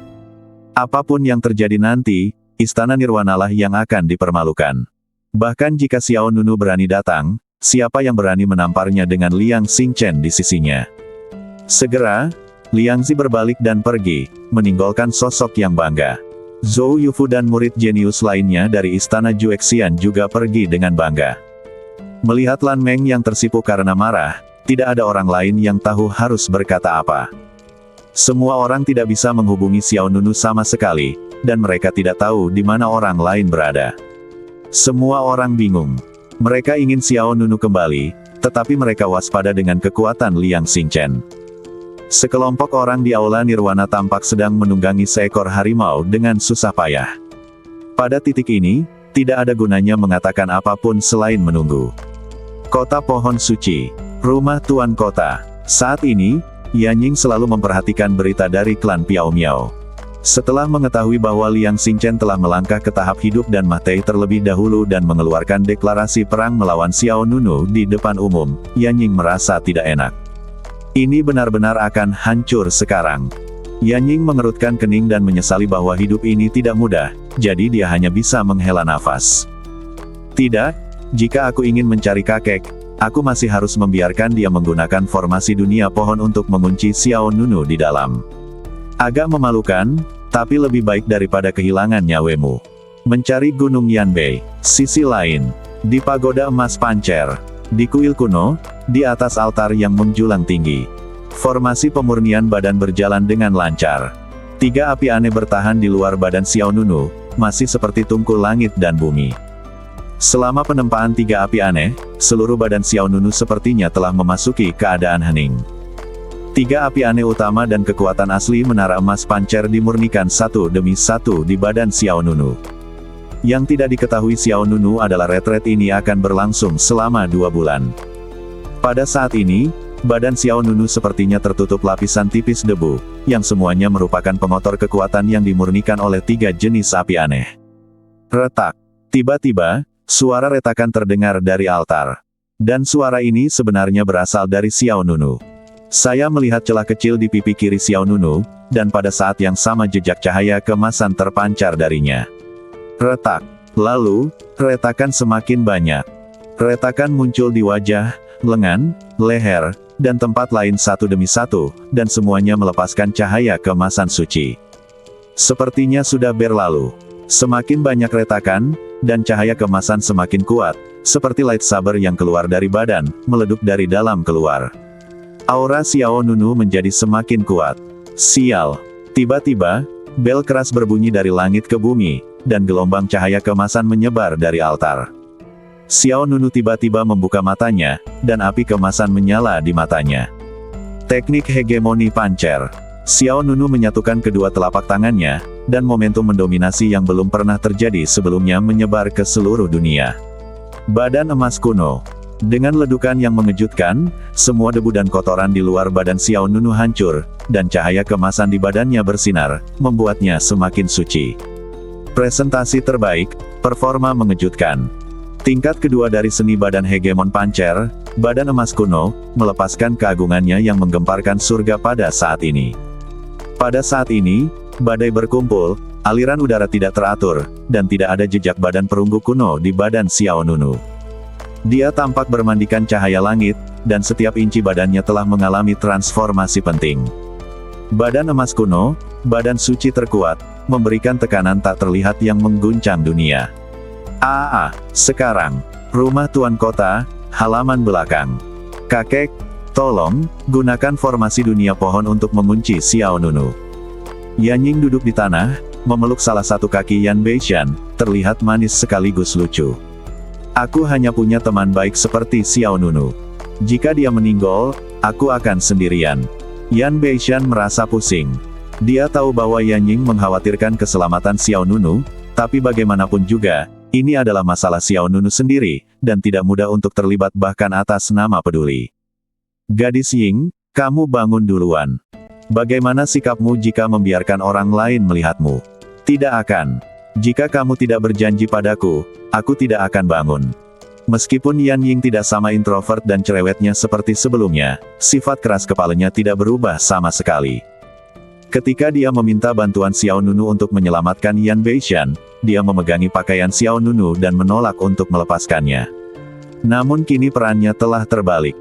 Apapun yang terjadi nanti, Istana Nirwanalah yang akan dipermalukan. Bahkan jika Xiao Nunu berani datang, siapa yang berani menamparnya dengan Liang Xingchen di sisinya? Segera, Liang Zi berbalik dan pergi, meninggalkan sosok yang bangga. Zhou Yufu dan murid jenius lainnya dari Istana Juexian juga pergi dengan bangga. Melihat Lan Meng yang tersipu karena marah, tidak ada orang lain yang tahu harus berkata apa. Semua orang tidak bisa menghubungi Xiao Nunu sama sekali, dan mereka tidak tahu di mana orang lain berada. Semua orang bingung. Mereka ingin Xiao Nunu kembali, tetapi mereka waspada dengan kekuatan Liang Xingchen. Sekelompok orang di Aula Nirwana tampak sedang menunggangi seekor harimau dengan susah payah. Pada titik ini, tidak ada gunanya mengatakan apapun selain menunggu. Kota Pohon Suci, rumah Tuan Kota. Saat ini, Yanying selalu memperhatikan berita dari klan Piao Miao. Setelah mengetahui bahwa Liang Xingchen telah melangkah ke tahap hidup dan mati terlebih dahulu dan mengeluarkan deklarasi perang melawan Xiao Nunu di depan umum, Yanying merasa tidak enak. Ini benar-benar akan hancur sekarang. Yanying mengerutkan kening dan menyesali bahwa hidup ini tidak mudah, jadi dia hanya bisa menghela nafas. Tidak, jika aku ingin mencari kakek, aku masih harus membiarkan dia menggunakan formasi dunia pohon untuk mengunci Xiao Nunu di dalam. Agak memalukan, tapi lebih baik daripada kehilangan nyawemu. Mencari Gunung Yanbei. Sisi lain, di pagoda emas Pancer, di kuil kuno, di atas altar yang menjulang tinggi. Formasi pemurnian badan berjalan dengan lancar. 3 api aneh bertahan di luar badan Xiao Nunu, masih seperti tungku langit dan bumi. Selama penempaan 3 api aneh, seluruh badan Xiao Nunu sepertinya telah memasuki keadaan hening. 3 api aneh utama dan kekuatan asli menara emas Pancer dimurnikan satu demi satu di badan Xiao Nunu. Yang tidak diketahui Xiao Nunu adalah retret ini akan berlangsung selama 2 bulan. Pada saat ini, badan Xiao Nunu sepertinya tertutup lapisan tipis debu, yang semuanya merupakan pengotor kekuatan yang dimurnikan oleh 3 jenis api aneh. Retak. Tiba-tiba, suara retakan terdengar dari altar. Dan suara ini sebenarnya berasal dari Xiao Nunu. Saya melihat celah kecil di pipi kiri Xiao Nunu, dan pada saat yang sama jejak cahaya kemasan terpancar darinya. Retak. Lalu, retakan semakin banyak. Retakan muncul di wajah, lengan, leher, dan tempat lain satu demi satu, dan semuanya melepaskan cahaya kemasan suci. Sepertinya sudah berlalu. Semakin banyak retakan, dan cahaya kemasan semakin kuat, seperti lightsaber yang keluar dari badan, meleduk dari dalam keluar. Aura Xiao Nunu menjadi semakin kuat. Sial. Tiba-tiba, bel keras berbunyi dari langit ke bumi, dan gelombang cahaya keemasan menyebar dari altar. Xiao Nunu tiba-tiba membuka matanya, dan api keemasan menyala di matanya. Teknik hegemoni pancer. Xiao Nunu menyatukan kedua telapak tangannya, dan momentum mendominasi yang belum pernah terjadi sebelumnya menyebar ke seluruh dunia. Badan emas kuno. Dengan ledukan yang mengejutkan, semua debu dan kotoran di luar badan Xiao Nunu hancur, dan cahaya keemasan di badannya bersinar, membuatnya semakin suci. Presentasi terbaik, performa mengejutkan. Tingkat kedua dari seni badan hegemon pancer, badan emas kuno, melepaskan keagungannya yang menggemparkan surga pada saat ini. Pada saat ini, badai berkumpul, aliran udara tidak teratur, dan tidak ada jejak badan perunggu kuno di badan Xiao Nunu. Dia tampak bermandikan cahaya langit, dan setiap inci badannya telah mengalami transformasi penting. Badan emas kuno, badan suci terkuat, memberikan tekanan tak terlihat yang mengguncang dunia. Sekarang, rumah Tuan Kota, halaman belakang. Kakek, tolong, gunakan formasi dunia pohon untuk mengunci Xiao Nunu. Yanying duduk di tanah, memeluk salah satu kaki Yan Beishan, terlihat manis sekaligus lucu. Aku hanya punya teman baik seperti Xiao Nunu. Jika dia meninggal, aku akan sendirian. Yan Beishan merasa pusing. Dia tahu bahwa Yanying mengkhawatirkan keselamatan Xiao Nunu, tapi bagaimanapun juga, ini adalah masalah Xiao Nunu sendiri, dan tidak mudah untuk terlibat bahkan atas nama peduli. Gadis Ying, kamu bangun duluan. Bagaimana sikapmu jika membiarkan orang lain melihatmu? Tidak akan. Jika kamu tidak berjanji padaku, aku tidak akan bangun. Meskipun Yanying tidak sama introvert dan cerewetnya seperti sebelumnya, sifat keras kepalanya tidak berubah sama sekali. Ketika dia meminta bantuan Xiao Nunu untuk menyelamatkan Yan Beishan, dia memegangi pakaian Xiao Nunu dan menolak untuk melepaskannya. Namun kini perannya telah terbalik.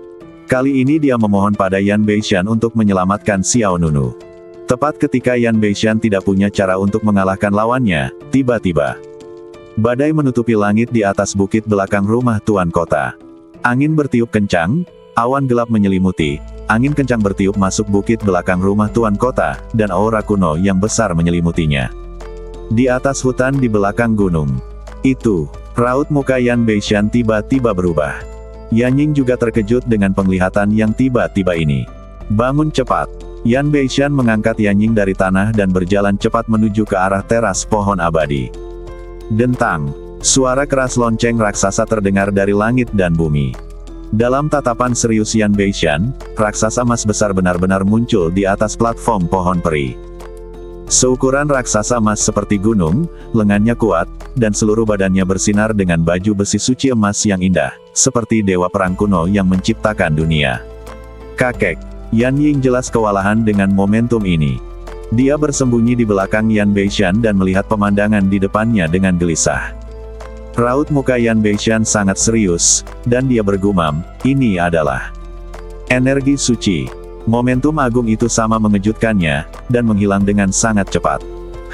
Kali ini dia memohon pada Yan Beishan untuk menyelamatkan Xiao Nunu. Tepat ketika Yan Beishan tidak punya cara untuk mengalahkan lawannya, tiba-tiba badai menutupi langit di atas bukit belakang rumah Tuan Kota. Angin bertiup kencang, awan gelap menyelimuti, angin kencang bertiup masuk bukit belakang rumah Tuan Kota, dan aura kuno yang besar menyelimutinya. Di atas hutan di belakang gunung. Itu, raut muka Yan Beishan tiba-tiba berubah. Yanying juga terkejut dengan penglihatan yang tiba-tiba ini. Bangun cepat. Yan Beishan mengangkat Yanying dari tanah dan berjalan cepat menuju ke arah teras pohon abadi. Dentang. Suara keras lonceng raksasa terdengar dari langit dan bumi. Dalam tatapan serius Yan Beishan, raksasa emas besar benar-benar muncul di atas platform pohon peri. Seukuran raksasa emas seperti gunung, lengannya kuat, dan seluruh badannya bersinar dengan baju besi suci emas yang indah, seperti dewa perang kuno yang menciptakan dunia. Kakek. Yanying jelas kewalahan dengan momentum ini. Dia bersembunyi di belakang Yan Beishan dan melihat pemandangan di depannya dengan gelisah. Raut muka Yan Beishan sangat serius, dan dia bergumam, ini adalah energi suci. Momentum agung itu sama mengejutkannya, dan menghilang dengan sangat cepat.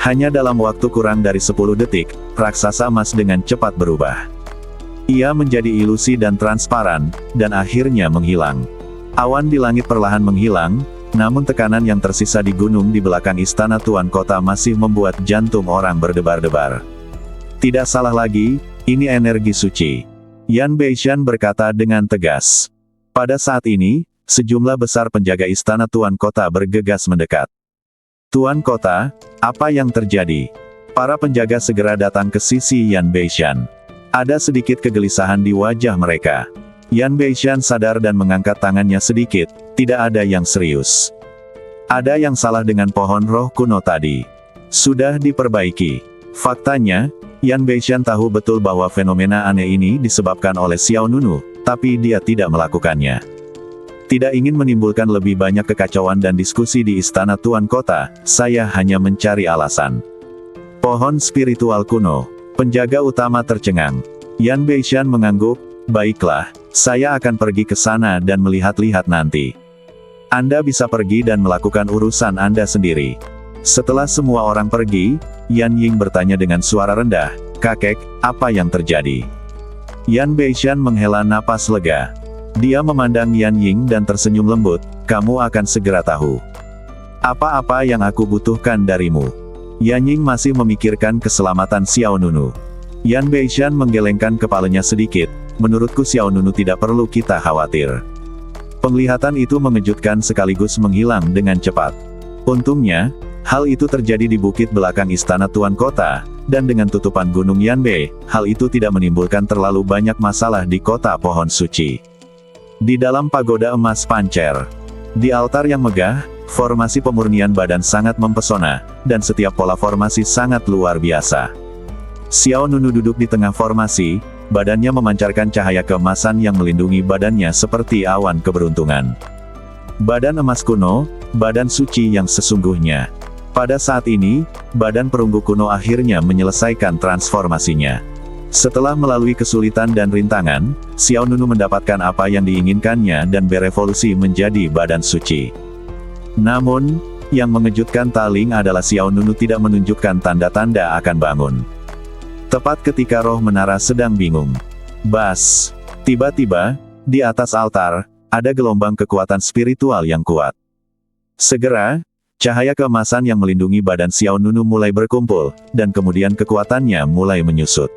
Hanya dalam waktu kurang dari 10 detik, raksasa emas dengan cepat berubah. Ia menjadi ilusi dan transparan, dan akhirnya menghilang. Awan di langit perlahan menghilang, namun tekanan yang tersisa di gunung di belakang istana Tuan Kota masih membuat jantung orang berdebar-debar. Tidak salah lagi, ini energi suci. Yan Beishan berkata dengan tegas. Pada saat ini, sejumlah besar penjaga istana Tuan Kota bergegas mendekat. Tuan Kota, apa yang terjadi? Para penjaga segera datang ke sisi Yan Beishan. Ada sedikit kegelisahan di wajah mereka. Yan Beishan sadar dan mengangkat tangannya sedikit, tidak ada yang serius. Ada yang salah dengan pohon roh kuno tadi. Sudah diperbaiki. Faktanya, Yan Beishan tahu betul bahwa fenomena aneh ini disebabkan oleh Xiao Nunu, tapi dia tidak melakukannya. Tidak ingin menimbulkan lebih banyak kekacauan dan diskusi di istana Tuan Kota, saya hanya mencari alasan. Pohon spiritual kuno. Penjaga utama tercengang. Yan Beishan mengangguk, baiklah, saya akan pergi ke sana dan melihat-lihat nanti. Anda bisa pergi dan melakukan urusan Anda sendiri. Setelah semua orang pergi, Yanying bertanya dengan suara rendah, kakek, apa yang terjadi? Yan Beishan menghela napas lega. Dia memandang Yanying dan tersenyum lembut, kamu akan segera tahu. Apa-apa yang aku butuhkan darimu. Yan Ying masih memikirkan keselamatan Xiao Nunu. Yan Beishan menggelengkan kepalanya sedikit, menurutku Xiao Nunu tidak perlu kita khawatir. Penglihatan itu mengejutkan sekaligus menghilang dengan cepat. Untungnya, hal itu terjadi di bukit belakang istana Tuan Kota, dan dengan tutupan gunung Yanbei, hal itu tidak menimbulkan terlalu banyak masalah di kota pohon suci. Di dalam pagoda emas pancer, di altar yang megah, formasi pemurnian badan sangat mempesona, dan setiap pola formasi sangat luar biasa. Xiao Nunu duduk di tengah formasi, badannya memancarkan cahaya keemasan yang melindungi badannya seperti awan keberuntungan. Badan emas kuno, badan suci yang sesungguhnya. Pada saat ini, badan perunggu kuno akhirnya menyelesaikan transformasinya. Setelah melalui kesulitan dan rintangan, Xiao Nunu mendapatkan apa yang diinginkannya dan berevolusi menjadi badan suci. Namun, yang mengejutkan Taling adalah Xiao Nunu tidak menunjukkan tanda-tanda akan bangun. Tepat ketika roh menara sedang bingung. Bas! Tiba-tiba, di atas altar, ada gelombang kekuatan spiritual yang kuat. Segera, cahaya keemasan yang melindungi badan Xiao Nunu mulai berkumpul, dan kemudian kekuatannya mulai menyusut.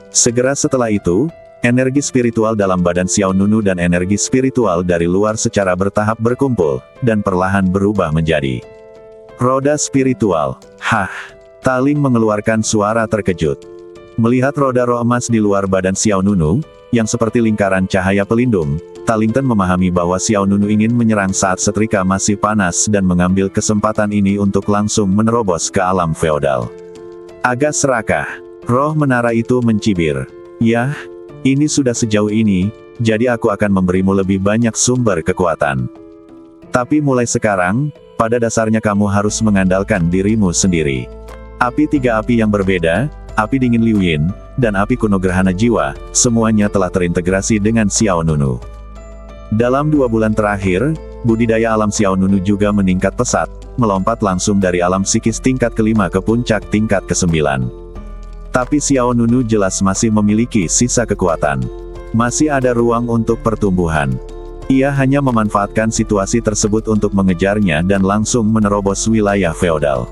Segera setelah itu, energi spiritual dalam badan Xiao Nunu dan energi spiritual dari luar secara bertahap berkumpul, dan perlahan berubah menjadi roda spiritual. Hah! Taling mengeluarkan suara terkejut. Melihat roda roh emas di luar badan Xiao Nunu, yang seperti lingkaran cahaya pelindung, Talington memahami bahwa Xiao Nunu ingin menyerang saat setrika masih panas dan mengambil kesempatan ini untuk langsung menerobos ke alam feodal. Agak serakah. Roh menara itu mencibir. Yah, ini sudah sejauh ini, jadi aku akan memberimu lebih banyak sumber kekuatan. Tapi mulai sekarang, pada dasarnya kamu harus mengandalkan dirimu sendiri. Api tiga api yang berbeda, api dingin Liu Yin, dan api kuno gerhana jiwa, semuanya telah terintegrasi dengan Xiao Nunu. Dalam 2 bulan terakhir, budidaya alam Xiao Nunu juga meningkat pesat, melompat langsung dari alam psikis tingkat ke-5 ke puncak tingkat ke-9. Tapi Xiao Nunu jelas masih memiliki sisa kekuatan. Masih ada ruang untuk pertumbuhan. Ia hanya memanfaatkan situasi tersebut untuk mengejarnya dan langsung menerobos wilayah feodal.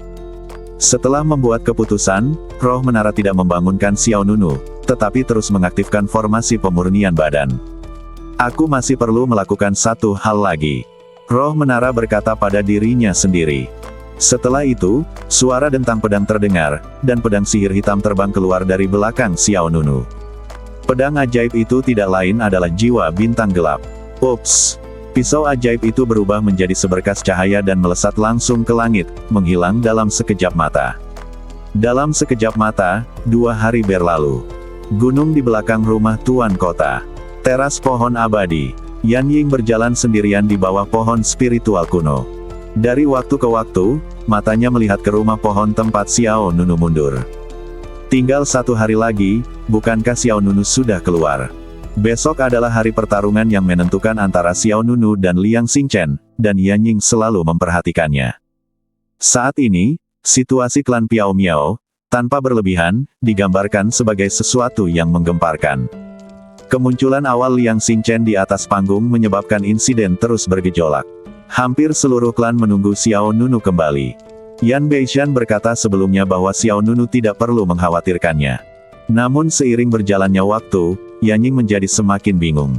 Setelah membuat keputusan, roh menara tidak membangunkan Xiao Nunu, tetapi terus mengaktifkan formasi pemurnian badan. Aku masih perlu melakukan satu hal lagi. Roh menara berkata pada dirinya sendiri. Setelah itu, suara dentang pedang terdengar, dan pedang sihir hitam terbang keluar dari belakang Xiao Nunu. Pedang ajaib itu tidak lain adalah jiwa bintang gelap. Ups! Pisau ajaib itu berubah menjadi seberkas cahaya dan melesat langsung ke langit, menghilang dalam sekejap mata. Dalam sekejap mata, 2 hari berlalu. Gunung di belakang rumah Tuan Kota. Teras pohon abadi. Yan Ying berjalan sendirian di bawah pohon spiritual kuno. Dari waktu ke waktu, matanya melihat ke rumah pohon tempat Xiao Nunu mundur. Tinggal 1 hari lagi, bukankah Xiao Nunu sudah keluar? Besok adalah hari pertarungan yang menentukan antara Xiao Nunu dan Liang Xingchen, dan Yan Ying selalu memperhatikannya. Saat ini, situasi klan Piao Miao, tanpa berlebihan, digambarkan sebagai sesuatu yang menggemparkan. Kemunculan awal Liang Xingchen di atas panggung menyebabkan insiden terus bergejolak. Hampir seluruh klan menunggu Xiao Nunu kembali. Yan Beishan berkata sebelumnya bahwa Xiao Nunu tidak perlu mengkhawatirkannya. Namun seiring berjalannya waktu, Yan Ying menjadi semakin bingung.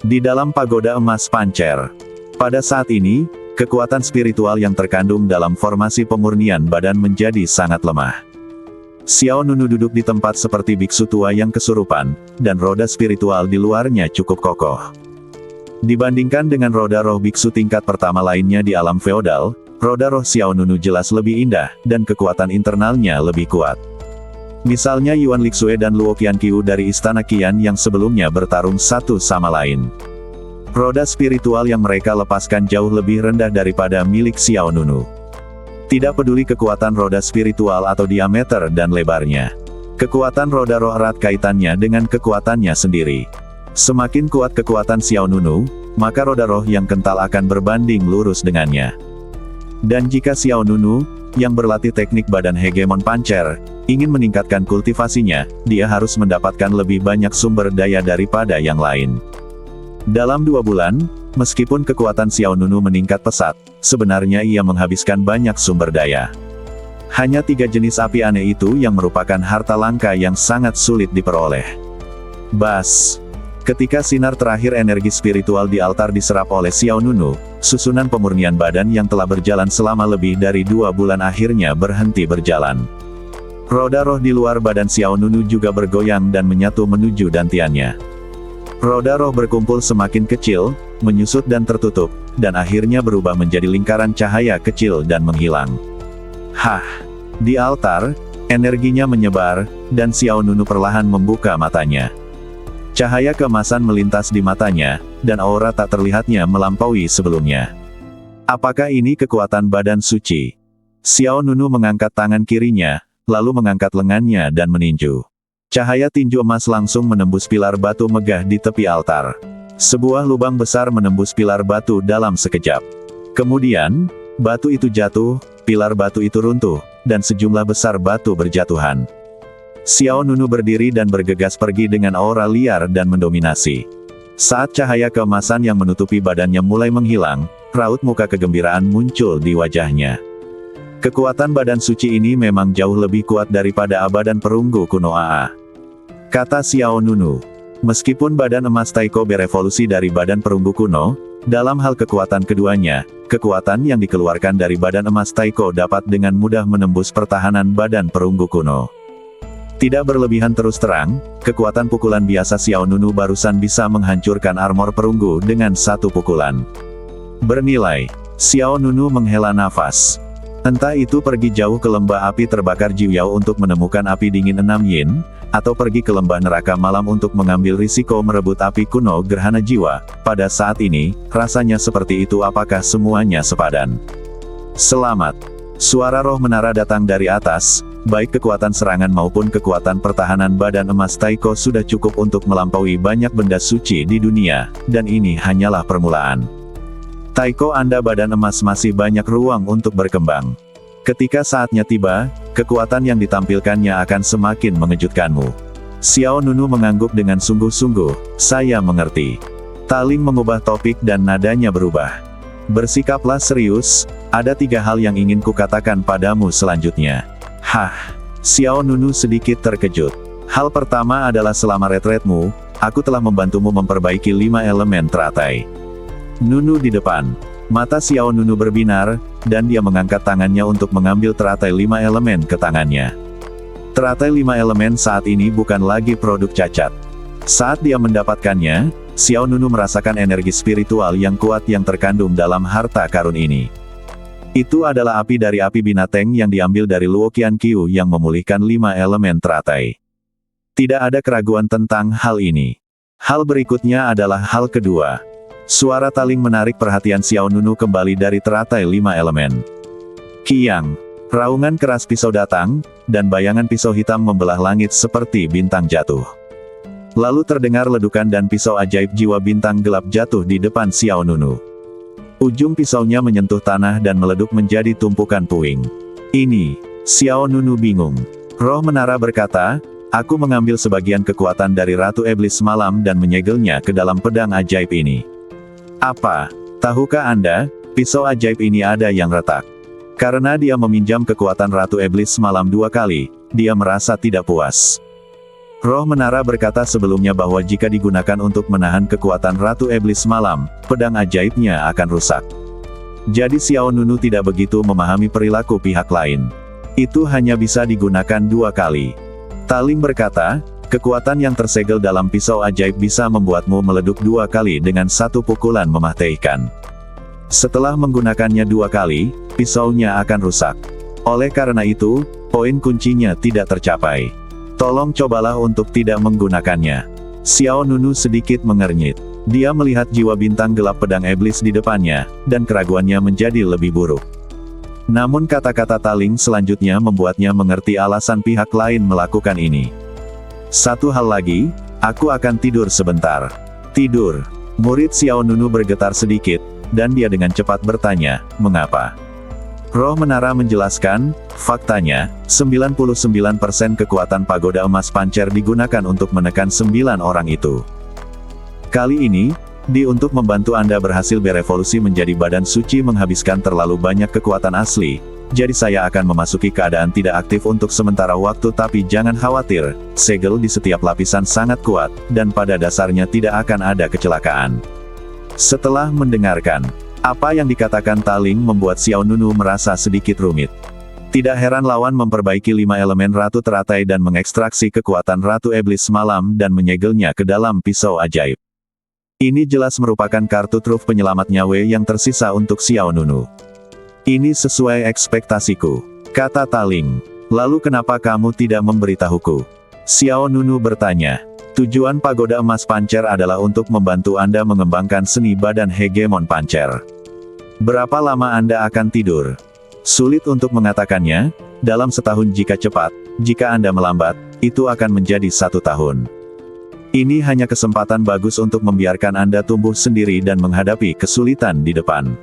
Di dalam pagoda emas pancer. Pada saat ini, kekuatan spiritual yang terkandung dalam formasi pemurnian badan menjadi sangat lemah. Xiao Nunu duduk di tempat seperti biksu tua yang kesurupan, dan roda spiritual di luarnya cukup kokoh. Dibandingkan dengan roda roh biksu tingkat pertama lainnya di alam feodal, roda roh Xiao Nunu jelas lebih indah, dan kekuatan internalnya lebih kuat. Misalnya Yuan Lixue dan Luo Qianqiu dari Istana Qian yang sebelumnya bertarung satu sama lain. Roda spiritual yang mereka lepaskan jauh lebih rendah daripada milik Xiao Nunu. Tidak peduli kekuatan roda spiritual atau diameter dan lebarnya. Kekuatan roda roh erat kaitannya dengan kekuatannya sendiri. Semakin kuat kekuatan Xiao Nunu, maka roda roh yang kental akan berbanding lurus dengannya. Dan jika Xiao Nunu, yang berlatih teknik badan hegemon pancer, ingin meningkatkan kultivasinya, dia harus mendapatkan lebih banyak sumber daya daripada yang lain. Dalam 2 bulan, meskipun kekuatan Xiao Nunu meningkat pesat, sebenarnya ia menghabiskan banyak sumber daya. Hanya 3 jenis api aneh itu yang merupakan harta langka yang sangat sulit diperoleh. Bas. Ketika sinar terakhir energi spiritual di altar diserap oleh Xiao Nunu, susunan pemurnian badan yang telah berjalan selama lebih dari 2 bulan akhirnya berhenti berjalan. Roda roh di luar badan Xiao Nunu juga bergoyang dan menyatu menuju dantiannya. Roda roh berkumpul semakin kecil, menyusut dan tertutup, dan akhirnya berubah menjadi lingkaran cahaya kecil dan menghilang. Hah! Di altar, energinya menyebar, dan Xiao Nunu perlahan membuka matanya. Cahaya keemasan melintas di matanya, dan aura tak terlihatnya melampaui sebelumnya. Apakah ini kekuatan badan suci? Xiao Nunu mengangkat tangan kirinya, lalu mengangkat lengannya dan meninju. Cahaya tinju emas langsung menembus pilar batu megah di tepi altar. Sebuah lubang besar menembus pilar batu dalam sekejap. Kemudian, batu itu jatuh, pilar batu itu runtuh, dan sejumlah besar batu berjatuhan. Xiao Nunu berdiri dan bergegas pergi dengan aura liar dan mendominasi. Saat cahaya keemasan yang menutupi badannya mulai menghilang, raut muka kegembiraan muncul di wajahnya. Kekuatan badan suci ini memang jauh lebih kuat daripada abadan perunggu kuno AA. Kata Xiao Nunu. Meskipun badan emas Taiko berevolusi dari badan perunggu kuno, dalam hal kekuatan keduanya, kekuatan yang dikeluarkan dari badan emas Taiko dapat dengan mudah menembus pertahanan badan perunggu kuno. Tidak berlebihan terus terang, kekuatan pukulan biasa Xiao Nunu barusan bisa menghancurkan armor perunggu dengan satu pukulan. Bernilai. Xiao Nunu menghela nafas. Entah itu pergi jauh ke lembah api terbakar Jiuyao untuk menemukan api dingin 6 yin, atau pergi ke lembah neraka malam untuk mengambil risiko merebut api kuno gerhana jiwa, pada saat ini, rasanya seperti itu. Apakah semuanya sepadan? Selamat. Suara roh menara datang dari atas. Baik kekuatan serangan maupun kekuatan pertahanan badan emas Taiko sudah cukup untuk melampaui banyak benda suci di dunia, dan ini hanyalah permulaan. Taiko Anda badan emas masih banyak ruang untuk berkembang. Ketika saatnya tiba, kekuatan yang ditampilkannya akan semakin mengejutkanmu. Xiao Nunu mengangguk dengan sungguh-sungguh, saya mengerti. Taling mengubah topik dan nadanya berubah. Bersikaplah serius, ada 3 hal yang ingin kukatakan padamu selanjutnya. Hah, Xiao Nunu sedikit terkejut. Hal pertama adalah selama retretmu, aku telah membantumu memperbaiki 5 elemen teratai. Nunu di depan. Mata Xiao Nunu berbinar, dan dia mengangkat tangannya untuk mengambil teratai 5 elemen ke tangannya. Teratai 5 elemen saat ini bukan lagi produk cacat. Saat dia mendapatkannya, Xiao Nunu merasakan energi spiritual yang kuat yang terkandung dalam harta karun ini. Itu adalah api dari api binateng yang diambil dari Luo Qianqiu yang memulihkan 5 elemen teratai. Tidak ada keraguan tentang hal ini. Hal berikutnya adalah hal kedua. Suara taling menarik perhatian Xiao Nunu kembali dari teratai 5 elemen. Kiang. Raungan keras pisau datang, dan bayangan pisau hitam membelah langit seperti bintang jatuh. Lalu terdengar ledukan dan pisau ajaib jiwa bintang gelap jatuh di depan Xiao Nunu. Ujung pisaunya menyentuh tanah dan meleduk menjadi tumpukan puing. Ini, Xiao Nunu bingung. Roh menara berkata, aku mengambil sebagian kekuatan dari Ratu Iblis Malam dan menyegelnya ke dalam pedang ajaib ini. Apa? Tahukah Anda, pisau ajaib ini ada yang retak. Karena dia meminjam kekuatan Ratu Iblis Malam 2 kali, dia merasa tidak puas. Roh menara berkata sebelumnya bahwa jika digunakan untuk menahan kekuatan Ratu Iblis Malam, pedang ajaibnya akan rusak. Jadi Xiao Nunu tidak begitu memahami perilaku pihak lain. Itu hanya bisa digunakan 2 kali. Taling berkata, kekuatan yang tersegel dalam pisau ajaib bisa membuatmu meleduk 2 kali dengan 1 pukulan mematikan. Setelah menggunakannya 2 kali, pisaunya akan rusak. Oleh karena itu, poin kuncinya tidak tercapai. Tolong cobalah untuk tidak menggunakannya. Xiao Nunu sedikit mengernyit. Dia melihat jiwa bintang gelap pedang iblis di depannya, dan keraguannya menjadi lebih buruk. Namun kata-kata taling selanjutnya membuatnya mengerti alasan pihak lain melakukan ini. Satu hal lagi, aku akan tidur sebentar. Tidur. Murid Xiao Nunu bergetar sedikit, dan dia dengan cepat bertanya, mengapa? Roh menara menjelaskan, faktanya, 99% kekuatan pagoda emas pancer digunakan untuk menekan 9 orang itu. Kali ini, untuk membantu Anda berhasil berevolusi menjadi badan suci menghabiskan terlalu banyak kekuatan asli, jadi saya akan memasuki keadaan tidak aktif untuk sementara waktu, tapi jangan khawatir, segel di setiap lapisan sangat kuat, dan pada dasarnya tidak akan ada kecelakaan. Setelah mendengarkan apa yang dikatakan Taling membuat Xiao Nunu merasa sedikit rumit. Tidak heran lawan memperbaiki 5 elemen Ratu Teratai dan mengekstraksi kekuatan Ratu Iblis Malam dan menyegelnya ke dalam pisau ajaib. Ini jelas merupakan kartu truf penyelamat nyawa yang tersisa untuk Xiao Nunu. Ini sesuai ekspektasiku, kata Taling. Lalu kenapa kamu tidak memberitahuku? Xiao Nunu bertanya. Tujuan Pagoda Emas Pancer adalah untuk membantu Anda mengembangkan seni badan hegemon Pancer. Berapa lama Anda akan tidur? Sulit untuk mengatakannya, dalam setahun jika cepat, jika Anda melambat, itu akan menjadi 1 tahun. Ini hanya kesempatan bagus untuk membiarkan Anda tumbuh sendiri dan menghadapi kesulitan di depan.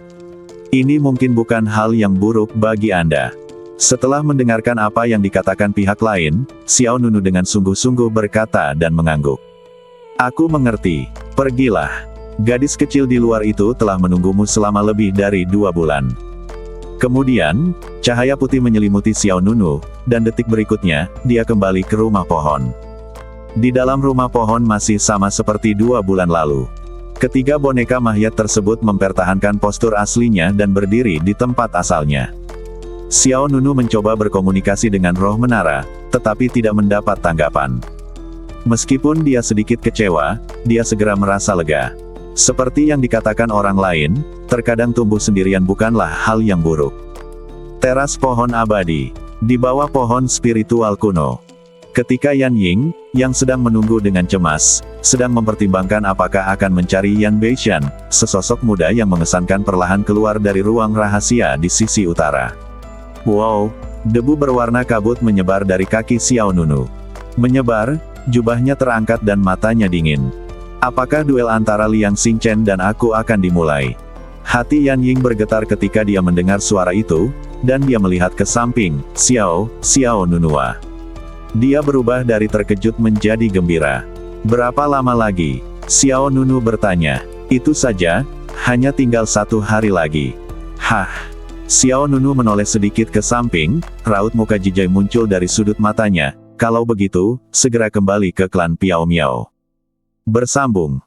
Ini mungkin bukan hal yang buruk bagi Anda. Setelah mendengarkan apa yang dikatakan pihak lain, Xiao Nunu dengan sungguh-sungguh berkata dan mengangguk. Aku mengerti, pergilah. Gadis kecil di luar itu telah menunggumu selama lebih dari 2 bulan. Kemudian, cahaya putih menyelimuti Xiao Nunu, dan detik berikutnya, dia kembali ke rumah pohon. Di dalam rumah pohon masih sama seperti 2 bulan lalu. Ketiga boneka mayat tersebut mempertahankan postur aslinya dan berdiri di tempat asalnya. Xiao Nunu mencoba berkomunikasi dengan roh menara, tetapi tidak mendapat tanggapan. Meskipun dia sedikit kecewa, dia segera merasa lega. Seperti yang dikatakan orang lain, terkadang tumbuh sendirian bukanlah hal yang buruk. Teras pohon abadi. Di bawah pohon spiritual kuno. Ketika Yan Ying, yang sedang menunggu dengan cemas, sedang mempertimbangkan apakah akan mencari Yan Beishan, sesosok muda yang mengesankan perlahan keluar dari ruang rahasia di sisi utara. Wow, debu berwarna kabut menyebar dari kaki Xiao Nunu. Menyebar, jubahnya terangkat dan matanya dingin. Apakah duel antara Liang Xingchen dan aku akan dimulai? Hati Yan Ying bergetar ketika dia mendengar suara itu, dan dia melihat ke samping, Xiao Nunua. Dia berubah dari terkejut menjadi gembira. Berapa lama lagi? Xiao Nunu bertanya. Itu saja, hanya tinggal 1 hari lagi. Hah? Xiao Nunu menoleh sedikit ke samping, raut muka jijai muncul dari sudut matanya. Kalau begitu, segera kembali ke klan Piao Miao. Bersambung.